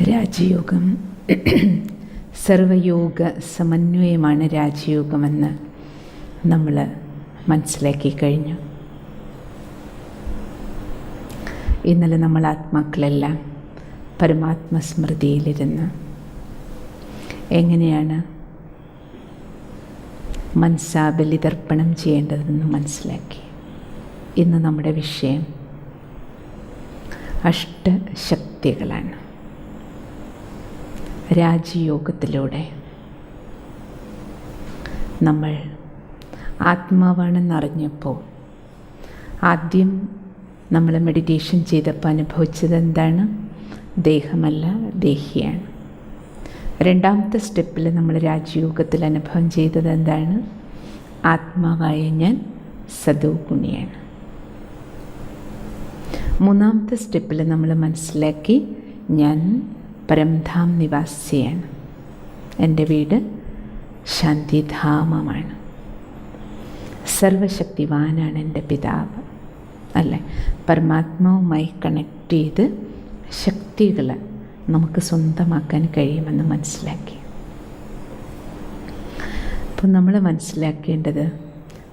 രാജയോഗം സർവയോഗ സമന്വയമാണ് രാജയോഗമെന്ന് നമ്മൾ മനസ്സിലാക്കി കഴിഞ്ഞു. ഇന്നലെ നമ്മൾ ആത്മാക്കളെല്ലാം പരമാത്മസ്മൃതിയിലിരുന്ന് എങ്ങനെയാണ് മനസ്സാബലിതർപ്പണം ചെയ്യേണ്ടതെന്ന് മനസ്സിലാക്കി. ഇന്ന് നമ്മുടെ വിഷയം അഷ്ടശക്തികളാണ്. രാജയോഗത്തിലൂടെ നമ്മൾ ആത്മാവാണെന്നറിഞ്ഞപ്പോൾ ആദ്യം നമ്മൾ മെഡിറ്റേഷൻ ചെയ്തപ്പോൾ അനുഭവിച്ചത് എന്താണ്? ദേഹമല്ല, ദേഹിയാണ്. രണ്ടാമത്തെ സ്റ്റെപ്പിൽ നമ്മൾ രാജയോഗത്തിൽ അനുഭവം ചെയ്തത് എന്താണ്? ആത്മാവായ ഞാൻ സദോഗുണിയാണ്. മൂന്നാമത്തെ സ്റ്റെപ്പിൽ നമ്മൾ മനസ്സിലാക്കി ഞാൻ പരംധാം നിവാസിയാണ്. എൻ്റെ വീട് ശാന്തിധാമമാണ്. സർവശക്തിവാനാണ് എൻ്റെ പിതാവ്, അല്ലേ? പരമാത്മാവുമായി കണക്ട് ചെയ്ത് ശക്തികൾ നമുക്ക് സ്വന്തമാക്കാൻ കഴിയുമെന്ന് മനസ്സിലാക്കി. അപ്പോൾ നമ്മൾ മനസ്സിലാക്കേണ്ടത്,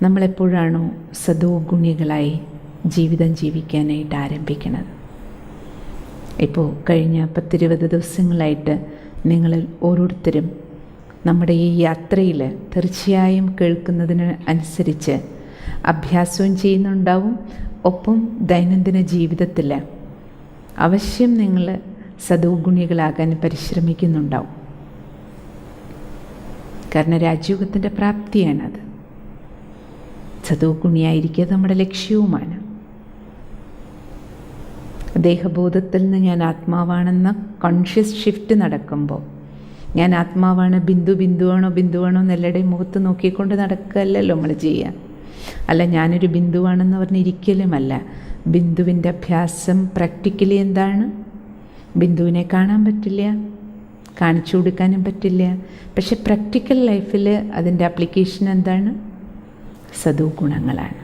നമ്മളെപ്പോഴാണോ സദോഗുണികളായി ജീവിതം ജീവിക്കാനായിട്ട് ആരംഭിക്കുന്നത്. ഇപ്പോൾ കഴിഞ്ഞ 10-20 ദിവസങ്ങളായിട്ട് നിങ്ങൾ ഓരോരുത്തരും നമ്മുടെ ഈ യാത്രയിൽ തീർച്ചയായും കേൾക്കുന്നതിന് അനുസരിച്ച് അഭ്യാസവും ചെയ്യുന്നുണ്ടാവും. ഒപ്പം ദൈനംദിന ജീവിതത്തിൽ അവശ്യം നിങ്ങൾ സദോഗുണികളാകാൻ പരിശ്രമിക്കുന്നുണ്ടാവും. കാരണം രാജയോഗത്തിൻ്റെ പ്രാപ്തിയാണത്. സദോഗുണിയായിരിക്കുക നമ്മുടെ ലക്ഷ്യവുമാണ്. ദേഹബോധത്തിൽ നിന്ന് ഞാൻ ആത്മാവാണെന്ന കോൺഷ്യസ് ഷിഫ്റ്റ് നടക്കുമ്പോൾ, ഞാൻ ആത്മാവാണ്, ബിന്ദുവാണോ എന്നെല്ലാവരുടെയും മുഖത്ത് നോക്കിക്കൊണ്ട് നടക്കുകയല്ലല്ലോ നമ്മൾ ചെയ്യുക. അല്ല, ഞാനൊരു ബിന്ദുവാണെന്ന് പറഞ്ഞിരിക്കലുമല്ല. ബിന്ദുവിൻ്റെ അഭ്യാസം പ്രാക്ടിക്കലി എന്താണ്? ബിന്ദുവിനെ കാണാൻ പറ്റില്ല, കാണിച്ചു കൊടുക്കാനും പറ്റില്ല. പക്ഷെ പ്രാക്ടിക്കൽ ലൈഫിൽ അതിൻ്റെ ആപ്ലിക്കേഷൻ എന്താണ്? സദോഗുണങ്ങളാണ്.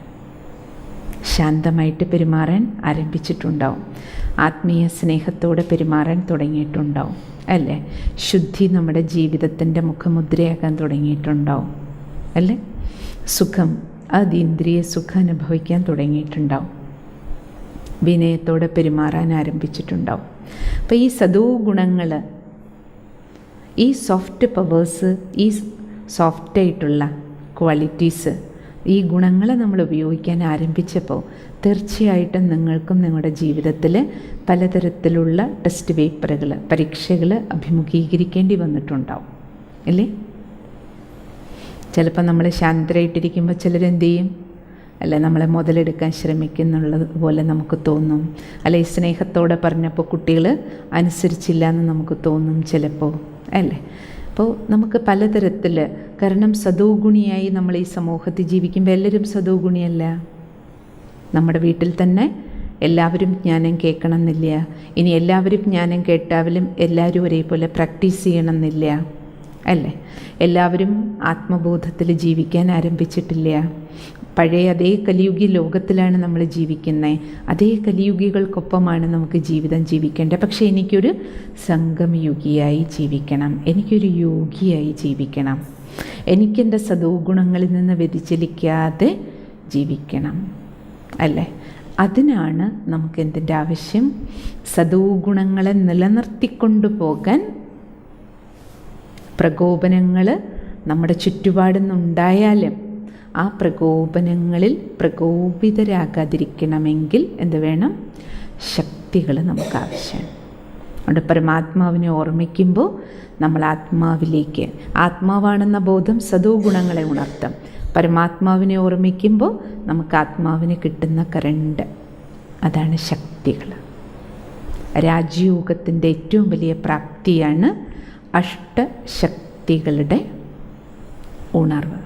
ശാന്തമായിട്ട് പെരുമാറാൻ ആരംഭിച്ചിട്ടുണ്ടാവും. ആത്മീയ സ്നേഹത്തോടെ പെരുമാറാൻ തുടങ്ങിയിട്ടുണ്ടാവും, അല്ലേ? ശുദ്ധി നമ്മുടെ ജീവിതത്തിൻ്റെ മുഖമുദ്രയാക്കാൻ തുടങ്ങിയിട്ടുണ്ടാവും, അല്ലേ? സുഖം, അതീന്ദ്രിയ സുഖം അനുഭവിക്കാൻ തുടങ്ങിയിട്ടുണ്ടാവും. വിനയത്തോടെ പെരുമാറാൻ ആരംഭിച്ചിട്ടുണ്ടാവും. അപ്പോൾ ഈ സദോ ഗുണങ്ങൾ, ഈ സോഫ്റ്റ് പവേഴ്സ്, ഈ സോഫ്റ്റായിട്ടുള്ള ക്വാളിറ്റീസ്, ഈ ഗുണങ്ങൾ നമ്മൾ ഉപയോഗിക്കാൻ ആരംഭിച്ചപ്പോൾ തീർച്ചയായിട്ടും നിങ്ങൾക്കും നിങ്ങളുടെ ജീവിതത്തിൽ പലതരത്തിലുള്ള ടെസ്റ്റ് പേപ്പറുകൾ, പരീക്ഷകൾ അഭിമുഖീകരിക്കേണ്ടി വന്നിട്ടുണ്ടാവും, അല്ലേ? ചിലപ്പോൾ നമ്മൾ ശാന്തരായിട്ടിരിക്കുമ്പോൾ ചിലരെന്ത് ചെയ്യും? അല്ല, നമ്മളെ മുതലെടുക്കാൻ ശ്രമിക്കുന്നുള്ളത് പോലെ നമുക്ക് തോന്നും. അല്ലെ, സ്നേഹത്തോടെ പറഞ്ഞപ്പോൾ കുട്ടികൾ അനുസരിച്ചില്ല എന്ന് നമുക്ക് തോന്നും ചിലപ്പോൾ, അല്ലേ? അപ്പോൾ നമുക്ക് പലതരത്തിൽ, കാരണം സദോഗുണിയായി നമ്മൾ ഈ സമൂഹത്തിൽ ജീവിക്കുമ്പോൾ എല്ലാവരും സദോഗുണിയല്ല. നമ്മുടെ വീട്ടിൽ തന്നെ എല്ലാവരും ജ്ഞാനം കേൾക്കണം എന്നില്ല. ഇനി എല്ലാവരും ജ്ഞാനം കേട്ടാലും എല്ലാവരും ഒരേപോലെ പ്രാക്ടീസ് ചെയ്യണമെന്നില്ല, അല്ലേ? എല്ലാവരും ആത്മബോധത്തിൽ ജീവിക്കാൻ ആരംഭിച്ചിട്ടില്ല. പഴയ അതേ കലിയുഗി ലോകത്തിലാണ് നമ്മൾ ജീവിക്കുന്നത്. അതേ കലിയുഗികൾക്കൊപ്പമാണ് നമുക്ക് ജീവിതം ജീവിക്കേണ്ടത്. പക്ഷേ എനിക്കൊരു സംഗമയുഗിയായി ജീവിക്കണം, എനിക്കൊരു യോഗിയായി ജീവിക്കണം, എനിക്കെൻ്റെ സദോഗുണങ്ങളിൽ നിന്ന് വ്യതിചലിക്കാതെ ജീവിക്കണം, അല്ലേ? അതിനാണ് നമുക്ക് എന്തിൻ്റെ ആവശ്യം? സദോഗുണങ്ങളെ നിലനിർത്തിക്കൊണ്ടു പോകാൻ പ്രകോപനങ്ങൾ നമ്മുടെ ചുറ്റുപാടുന്നുണ്ടായാലും ആ പ്രകോപനങ്ങളിൽ പ്രകോപിതരാകാതിരിക്കണമെങ്കിൽ എന്ത് വേണം? ശക്തികൾ നമുക്ക് ആവശ്യമാണ്. അതുകൊണ്ട് പരമാത്മാവിനെ ഓർമ്മിക്കുമ്പോൾ നമ്മൾ ആത്മാവിലേക്ക്, ആത്മാവാണെന്ന ബോധം സദോ ഗുണങ്ങളെ ഉണർത്തും. പരമാത്മാവിനെ ഓർമ്മിക്കുമ്പോൾ നമുക്ക് ആത്മാവിന് കിട്ടുന്ന കറണ്ട്, അതാണ് ശക്തികൾ. രാജയോഗത്തിൻ്റെ ഏറ്റവും വലിയ പ്രാപ്തിയാണ് അഷ്ടശക്തികളുടെ ഉണർവ്.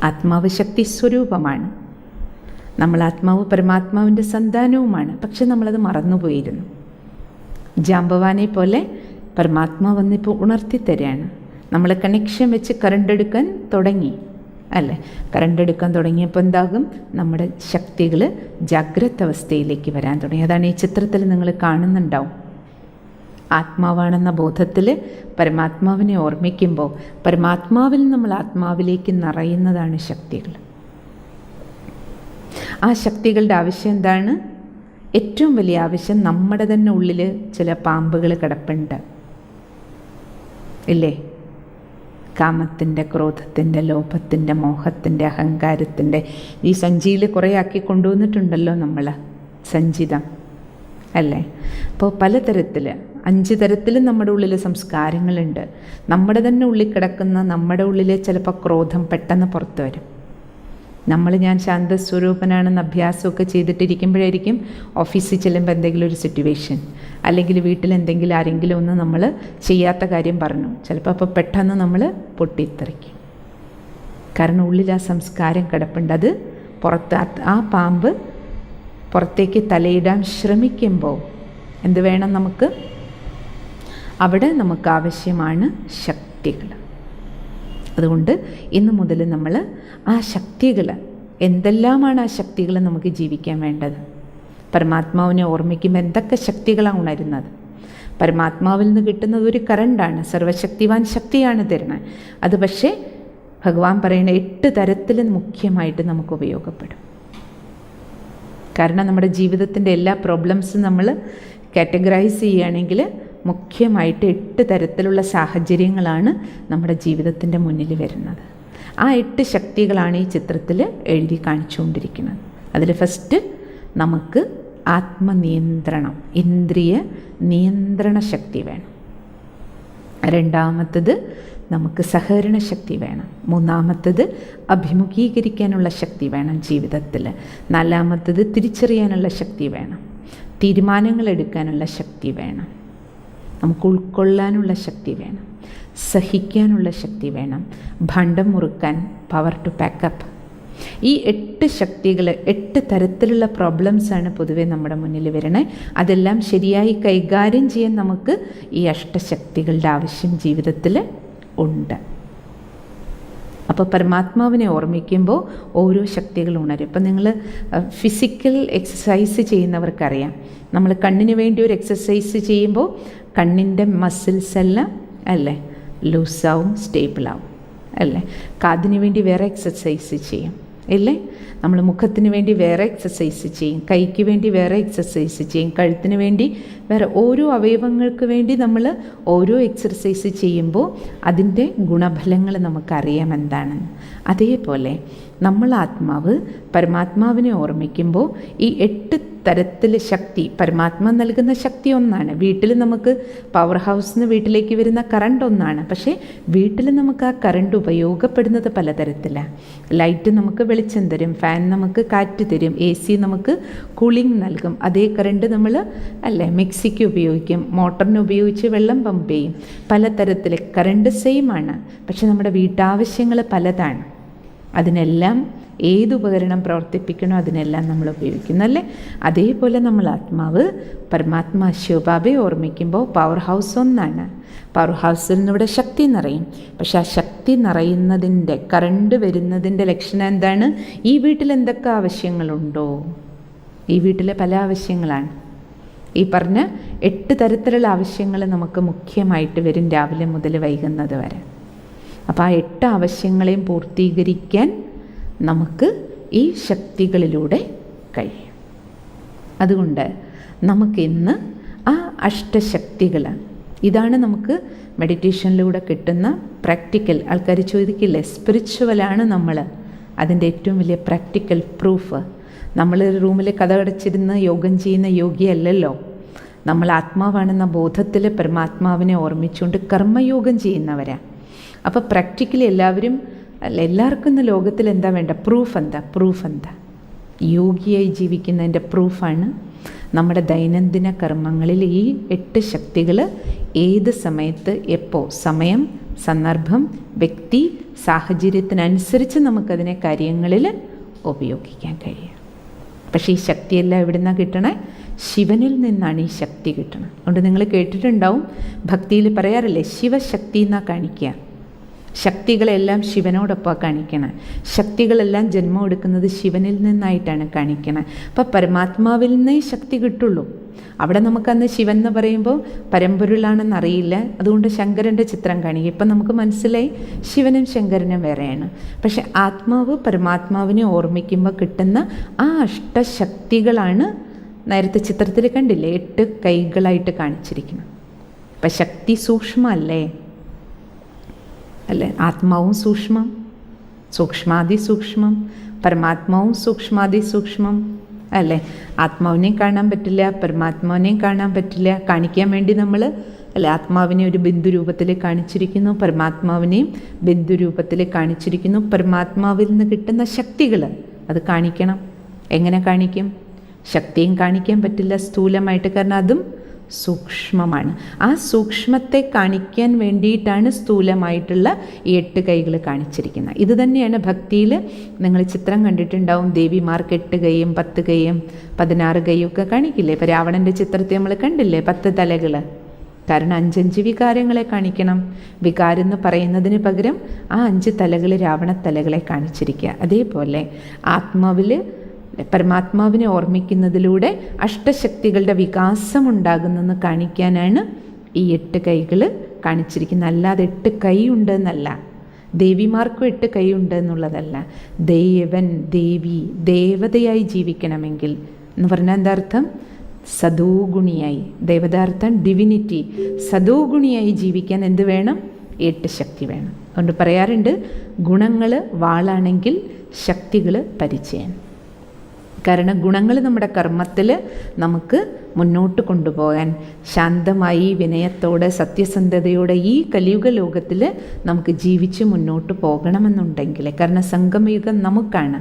ആത്മാവ് ശക്തി സ്വരൂപമാണ്. നമ്മൾ ആത്മാവ് പരമാത്മാവിൻ്റെ സന്താനവുമാണ്. പക്ഷെ നമ്മളത് മറന്നുപോയിരുന്നു. ജാമ്പവാനെ പോലെ പരമാത്മാവ് വന്നിപ്പോൾ ഉണർത്തിത്തരാണ്. നമ്മൾ കണക്ഷൻ വെച്ച് കറണ്ട് എടുക്കാൻ തുടങ്ങി, അല്ലേ? കറണ്ട് എടുക്കാൻ തുടങ്ങിയപ്പോൾ എന്താകും? നമ്മുടെ ശക്തികൾ ജാഗ്രത അവസ്ഥയിലേക്ക് വരാൻ തുടങ്ങി. അതാണ് ഈ ചിത്രത്തിൽ നിങ്ങൾ കാണുന്നുണ്ടാവും. ആത്മാവാണെന്ന ബോധത്തിൽ പരമാത്മാവിനെ ഓർമ്മിക്കുമ്പോൾ പരമാത്മാവിൽ നമ്മൾ ആത്മാവിലേക്ക് നിറയുന്നതാണ് ശക്തികൾ. ആ ശക്തികളുടെ ആവശ്യം എന്താണ്? ഏറ്റവും വലിയ ആവശ്യം നമ്മുടെ തന്നെ ഉള്ളിൽ ചില പാമ്പുകൾ കിടപ്പുണ്ട് ഇല്ലേ? കാമത്തിൻ്റെ, ക്രോധത്തിൻ്റെ, ലോഭത്തിൻ്റെ, മോഹത്തിൻ്റെ, അഹങ്കാരത്തിൻ്റെ ഈ സഞ്ചിയിൽ കുറേ ആക്കി കൊണ്ടുവന്നിട്ടുണ്ടല്ലോ നമ്മൾ, സഞ്ചിതം അല്ലേ? അപ്പോൾ പലതരത്തിൽ 5 തരത്തിലും നമ്മുടെ ഉള്ളിൽ സംസ്കാരങ്ങളുണ്ട്. നമ്മുടെ തന്നെ ഉള്ളിൽ കിടക്കുന്ന നമ്മുടെ ഉള്ളിലെ ചിലപ്പോൾ ക്രോധം പെട്ടെന്ന് പുറത്തു വരും. ഞാൻ ശാന്തസ്വരൂപനാണെന്ന് അഭ്യാസമൊക്കെ ചെയ്തിട്ടിരിക്കുമ്പോഴായിരിക്കും ഓഫീസിൽ ചെല്ലുമ്പോൾ എന്തെങ്കിലും ഒരു സിറ്റുവേഷൻ, അല്ലെങ്കിൽ വീട്ടിലെന്തെങ്കിലും ആരെങ്കിലും ഒന്ന് നമ്മൾ ചെയ്യാത്ത കാര്യം പറഞ്ഞു, ചിലപ്പോൾ അപ്പോൾ പെട്ടെന്ന് നമ്മൾ പൊട്ടിത്തെറിക്കും. കാരണം ഉള്ളിൽ ആ സംസ്കാരം കിടപ്പുണ്ട്. അത് പുറത്ത് ആ പാമ്പ് പുറത്തേക്ക് തലയിടാൻ ശ്രമിക്കുമ്പോൾ എന്ത് വേണം നമുക്ക്? അവിടെ നമുക്ക് ആവശ്യമാണ് ശക്തികൾ. അതുകൊണ്ട് ഇന്ന് മുതൽ നമ്മൾ ആ ശക്തികൾ, എന്തെല്ലാമാണ് ആ ശക്തികൾ നമുക്ക് ജീവിക്കാൻ വേണ്ടത്? പരമാത്മാവിനെ ഓർമ്മിക്കുമ്പോൾ എന്തൊക്കെ ശക്തികളാണ് ഉണരുന്നത്? പരമാത്മാവിൽ നിന്ന് കിട്ടുന്നത് ഒരു കറണ്ടാണ്, സർവശക്തിവാൻ ശക്തിയാണ് തരുന്നത്. അത് പക്ഷേ ഭഗവാൻ പറയുന്ന 8 തരത്തിൽ മുഖ്യമായിട്ട് നമുക്ക് ഉപയോഗപ്പെടും. കാരണം നമ്മുടെ ജീവിതത്തിൻ്റെ എല്ലാ പ്രോബ്ലംസും നമ്മൾ കാറ്റഗറൈസ് ചെയ്യുകയാണെങ്കിൽ മുഖ്യമായിട്ട് 8 തരത്തിലുള്ള സാഹചര്യങ്ങളാണ് നമ്മുടെ ജീവിതത്തിൻ്റെ മുന്നിൽ വരുന്നത്. ആ 8 ശക്തികളാണ് ഈ ചിത്രത്തിൽ എഴുതി കാണിച്ചുകൊണ്ടിരിക്കുന്നത്. അതിൽ ഫസ്റ്റ് നമുക്ക് ആത്മനിയന്ത്രണം, ഇന്ദ്രിയ നിയന്ത്രണ ശക്തി വേണം. രണ്ടാമത്തത് നമുക്ക് സഹകരണ ശക്തി വേണം. മൂന്നാമത്തത് അഭിമുഖീകരിക്കാനുള്ള ശക്തി വേണം ജീവിതത്തിൽ. നാലാമത്തത് തിരിച്ചറിയാനുള്ള ശക്തി വേണം. തീരുമാനങ്ങൾ എടുക്കാനുള്ള ശക്തി വേണം. നമുക്ക് ഉൾക്കൊള്ളാനുള്ള ശക്തി വേണം. സഹിക്കാനുള്ള ശക്തി വേണം. ഭണ്ഡം മുറുക്കാൻ, പവർ ടു പാക്കപ്പ്. ഈ 8 ശക്തികൾ, 8 തരത്തിലുള്ള പ്രോബ്ലംസാണ് പൊതുവെ നമ്മുടെ മുന്നിൽ വരണേ. അതെല്ലാം ശരിയായി കൈകാര്യം ചെയ്യാൻ നമുക്ക് ഈ അഷ്ടശക്തികളുടെ ആവശ്യം ജീവിതത്തിൽ ഉണ്ട്. അപ്പോൾ പരമാത്മാവിനെ ഓർമ്മിക്കുമ്പോൾ ഓരോ ശക്തികൾ ഉണരും. ഇപ്പം നിങ്ങൾ ഫിസിക്കൽ എക്സസൈസ് ചെയ്യുന്നവർക്കറിയാം, നമ്മൾ കണ്ണിന് വേണ്ടി ഒരു എക്സസൈസ് ചെയ്യുമ്പോൾ കണ്ണിൻ്റെ മസിൽസ് എല്ലാം അല്ലേ ലൂസാവും, സ്റ്റേബിളാവും അല്ലേ? കാതിന് വേണ്ടി വേറെ എക്സസൈസ് ചെയ്യും ഇല്ലേ? നമ്മൾ മുഖത്തിന് വേണ്ടി വേറെ എക്സസൈസ് ചെയ്യും, കൈക്ക് വേണ്ടി വേറെ എക്സസൈസ് ചെയ്യും, കഴുത്തിന് വേണ്ടി വേറെ, ഓരോ അവയവങ്ങൾക്ക് വേണ്ടി നമ്മൾ ഓരോ എക്സസൈസ് ചെയ്യുമ്പോൾ അതിൻ്റെ ഗുണഫലങ്ങൾ നമുക്കറിയാം എന്താണെന്ന്. അതേപോലെ നമ്മൾ ആത്മാവ് പരമാത്മാവിനെ ഓർമ്മിക്കുമ്പോൾ ഈ 8 തരത്തിൽ ശക്തി, പരമാത്മ നൽകുന്ന ശക്തി ഒന്നാണ്. വീട്ടിൽ നമുക്ക് പവർ ഹൗസിൽ നിന്ന് വീട്ടിലേക്ക് വരുന്ന കറണ്ട് ഒന്നാണ്. പക്ഷേ വീട്ടിൽ നമുക്ക് ആ കറണ്ട് ഉപയോഗപ്പെടുന്നത് പലതരത്തിലാണ്. ലൈറ്റ് നമുക്ക് വെളിച്ചം തരും, ഫാൻ നമുക്ക് കാറ്റ് തരും, AC നമുക്ക് കൂളിംഗ് നൽകും. അതേ കറണ്ട് നമ്മൾ അല്ലേ മിക്സിക്ക് ഉപയോഗിക്കും, മോട്ടറിന് ഉപയോഗിച്ച് വെള്ളം പമ്പ് ചെയ്യും. പലതരത്തിൽ കറണ്ട് സെയിം ആണ്, പക്ഷെ നമ്മുടെ വീട്ടാവശ്യങ്ങൾ പലതാണ്. അതിനെല്ലാം ഏതുപകരണം പ്രവർത്തിപ്പിക്കണോ അതിനെല്ലാം നമ്മൾ ഉപയോഗിക്കുന്നല്ലേ. അതേപോലെ നമ്മൾ ആത്മാവ് പരമാത്മാ ശിവബാബയെ ഓർമ്മിക്കുമ്പോൾ പവർ ഹൗസ് ഒന്നാണ്. പവർ ഹൗസിൽ നിന്ന് ഇവിടെ ശക്തി നിറയും. പക്ഷെ ആ ശക്തി നിറയുന്നതിൻ്റെ, കറണ്ട് വരുന്നതിൻ്റെ ലക്ഷണം എന്താണ്? ഈ വീട്ടിൽ എന്തൊക്കെ ആവശ്യങ്ങളുണ്ടോ, ഈ വീട്ടിലെ പല ആവശ്യങ്ങളാണ്. ഈ പറഞ്ഞ 8 തരത്തിലുള്ള ആവശ്യങ്ങൾ നമുക്ക് മുഖ്യമായിട്ട് വരും രാവിലെ മുതൽ വൈകുന്നത് വരെ. അപ്പോൾ ആ 8 ആവശ്യങ്ങളെയും പൂർത്തീകരിക്കാൻ നമുക്ക് ഈ ശക്തികളിലൂടെ കഴിയും. അതുകൊണ്ട് നമുക്കിന്ന് ആ അഷ്ടശക്തികൾ, ഇതാണ് നമുക്ക് മെഡിറ്റേഷനിലൂടെ കിട്ടുന്ന പ്രാക്ടിക്കൽ. ആൾക്കാർ ചോദിക്കില്ലേ സ്പിരിച്വലാണ് നമ്മൾ, അതിൻ്റെ ഏറ്റവും വലിയ പ്രാക്ടിക്കൽ പ്രൂഫ്. നമ്മൾ റൂമിൽ കതകടച്ചിരുന്ന് യോഗം ചെയ്യുന്ന യോഗിയല്ലല്ലോ. നമ്മൾ ആത്മാവാണെന്ന ബോധത്തിൽ പരമാത്മാവിനെ ഓർമ്മിച്ചുകൊണ്ട് കർമ്മയോഗം ചെയ്യുന്നവരാണ്. അപ്പോൾ പ്രാക്ടിക്കലി എല്ലാവർക്കും ഇന്ന് ലോകത്തിൽ എന്താ വേണ്ട? പ്രൂഫ് എന്താ? യോഗിയായി ജീവിക്കുന്നതിൻ്റെ പ്രൂഫാണ് നമ്മുടെ ദൈനംദിന കർമ്മങ്ങളിൽ ഈ 8 ശക്തികൾ ഏത് സമയത്ത് എപ്പോൾ, സമയം, സന്ദർഭം, വ്യക്തി, സാഹചര്യത്തിനനുസരിച്ച് നമുക്കതിനെ കാര്യങ്ങളിൽ ഉപയോഗിക്കാൻ കഴിയും. പക്ഷേ ഈ ശക്തിയെല്ലാം എവിടെ നിന്നാണ് കിട്ടണേ? ശിവനിൽ നിന്നാണ് ഈ ശക്തി കിട്ടണം. അതുകൊണ്ട് നിങ്ങൾ കേട്ടിട്ടുണ്ടാവും, ഭക്തിയിൽ പറയാറില്ലേ ശിവശക്തി എന്നാണ് കാണിക്കുക. ശക്തികളെല്ലാം ശിവനോടൊപ്പം കാണിക്കണം. ശക്തികളെല്ലാം ജന്മം എടുക്കുന്നത് ശിവനിൽ നിന്നായിട്ടാണ് കാണിക്കണം. അപ്പം പരമാത്മാവിൽ നിന്നേ ശക്തി കിട്ടുള്ളൂ. അവിടെ നമുക്കന്ന് ശിവൻ എന്ന് പറയുമ്പോൾ പരമ്പൊരുളാണെന്നറിയില്ല, അതുകൊണ്ട് ശങ്കരൻ്റെ ചിത്രം കാണിക്കും. ഇപ്പം നമുക്ക് മനസ്സിലായി ശിവനും ശങ്കരനും വേറെയാണ്. പക്ഷെ ആത്മാവ് പരമാത്മാവിനെ ഓർമ്മിക്കുമ്പോൾ കിട്ടുന്ന ആ അഷ്ടശക്തികളാണ് നേരത്തെ ചിത്രത്തിൽ കണ്ടില്ലേ, 8 കൈകളായിട്ട് കാണിച്ചിരിക്കുന്നത്. അപ്പം ശക്തി സൂക്ഷ്മല്ലേ, അല്ലേ? ആത്മാവും സൂക്ഷ്മം, സൂക്ഷ്മാതിസൂക്ഷ്മം, പരമാത്മാവും സൂക്ഷ്മാതിസൂക്ഷ്മം, അല്ലേ? ആത്മാവിനെയും കാണാൻ പറ്റില്ല, പരമാത്മാവിനെയും കാണാൻ പറ്റില്ല. കാണിക്കാൻ വേണ്ടി നമ്മൾ അല്ലെ ആത്മാവിനെ ഒരു ബിന്ദു രൂപത്തിൽ കാണിച്ചിരിക്കുന്നു, പരമാത്മാവിനെയും ബിന്ദു രൂപത്തിൽ കാണിച്ചിരിക്കുന്നു. പരമാത്മാവിൽ നിന്ന് കിട്ടുന്ന ശക്തികൾ അത് കാണിക്കണം. എങ്ങനെ കാണിക്കും? ശക്തിയും കാണിക്കാൻ പറ്റില്ല സ്ഥൂലമായിട്ട്, കാരണം അതും സൂക്ഷ്മമാണ്. ആ സൂക്ഷ്മത്തെ കാണിക്കാൻ വേണ്ടിയിട്ടാണ് സ്ഥൂലമായിട്ടുള്ള ഈ 8 കൈകൾ കാണിച്ചിരിക്കുന്നത്. ഇത് തന്നെയാണ് ഭക്തിയിൽ നിങ്ങൾ ചിത്രം കണ്ടിട്ടുണ്ടാവും. ദേവിമാർക്ക് 8 കൈയും 10 കൈയും 16 കൈയും ഒക്കെ കാണിക്കില്ലേ? ഇപ്പോൾ രാവണൻ്റെ ചിത്രത്തെ നമ്മൾ കണ്ടില്ലേ, 10 തലകൾ. കാരണം 5 വികാരങ്ങളെ കാണിക്കണം. വികാരം എന്ന് പറയുന്നതിന് പകരം ആ 5 തലകൾ രാവണത്തലകളെ കാണിച്ചിരിക്കുക. അതേപോലെ ആത്മാവിൽ പരമാത്മാവിനെ ഓർമ്മിക്കുന്നതിലൂടെ അഷ്ടശക്തികളുടെ വികാസം ഉണ്ടാകുന്നെന്ന് കാണിക്കാനാണ് ഈ 8 കൈകൾ കാണിച്ചിരിക്കുന്നത്. അല്ലാതെ 8 കൈ ഉണ്ടെന്നല്ല, ദേവിമാർക്കും 8 കൈ ഉണ്ട് എന്നുള്ളതല്ല. ദേവൻ, ദേവി, ദേവതയായി ജീവിക്കണമെങ്കിൽ എന്ന് പറഞ്ഞാൽ എന്താ അർത്ഥം? സദോഗുണിയായി. ദേവതാർത്ഥം ഡിവിനിറ്റി. സദോഗുണിയായി ജീവിക്കാൻ എന്ത് വേണം? 8 ശക്തി വേണം. അതുകൊണ്ട് പറയാറുണ്ട്, ഗുണങ്ങൾ വാളാണെങ്കിൽ ശക്തികൾ പരിചയം. കാരണം ഗുണങ്ങൾ നമ്മുടെ കർമ്മത്തിൽ നമുക്ക് മുന്നോട്ട് കൊണ്ടുപോകാൻ, ശാന്തമായി വിനയത്തോടെ സത്യസന്ധതയോടെ ഈ കലിയുഗ ലോകത്തിൽ നമുക്ക് ജീവിച്ച് മുന്നോട്ട് പോകണമെന്നുണ്ടെങ്കിൽ, കാരണം സംഗമയുഗം നമുക്കാണ്,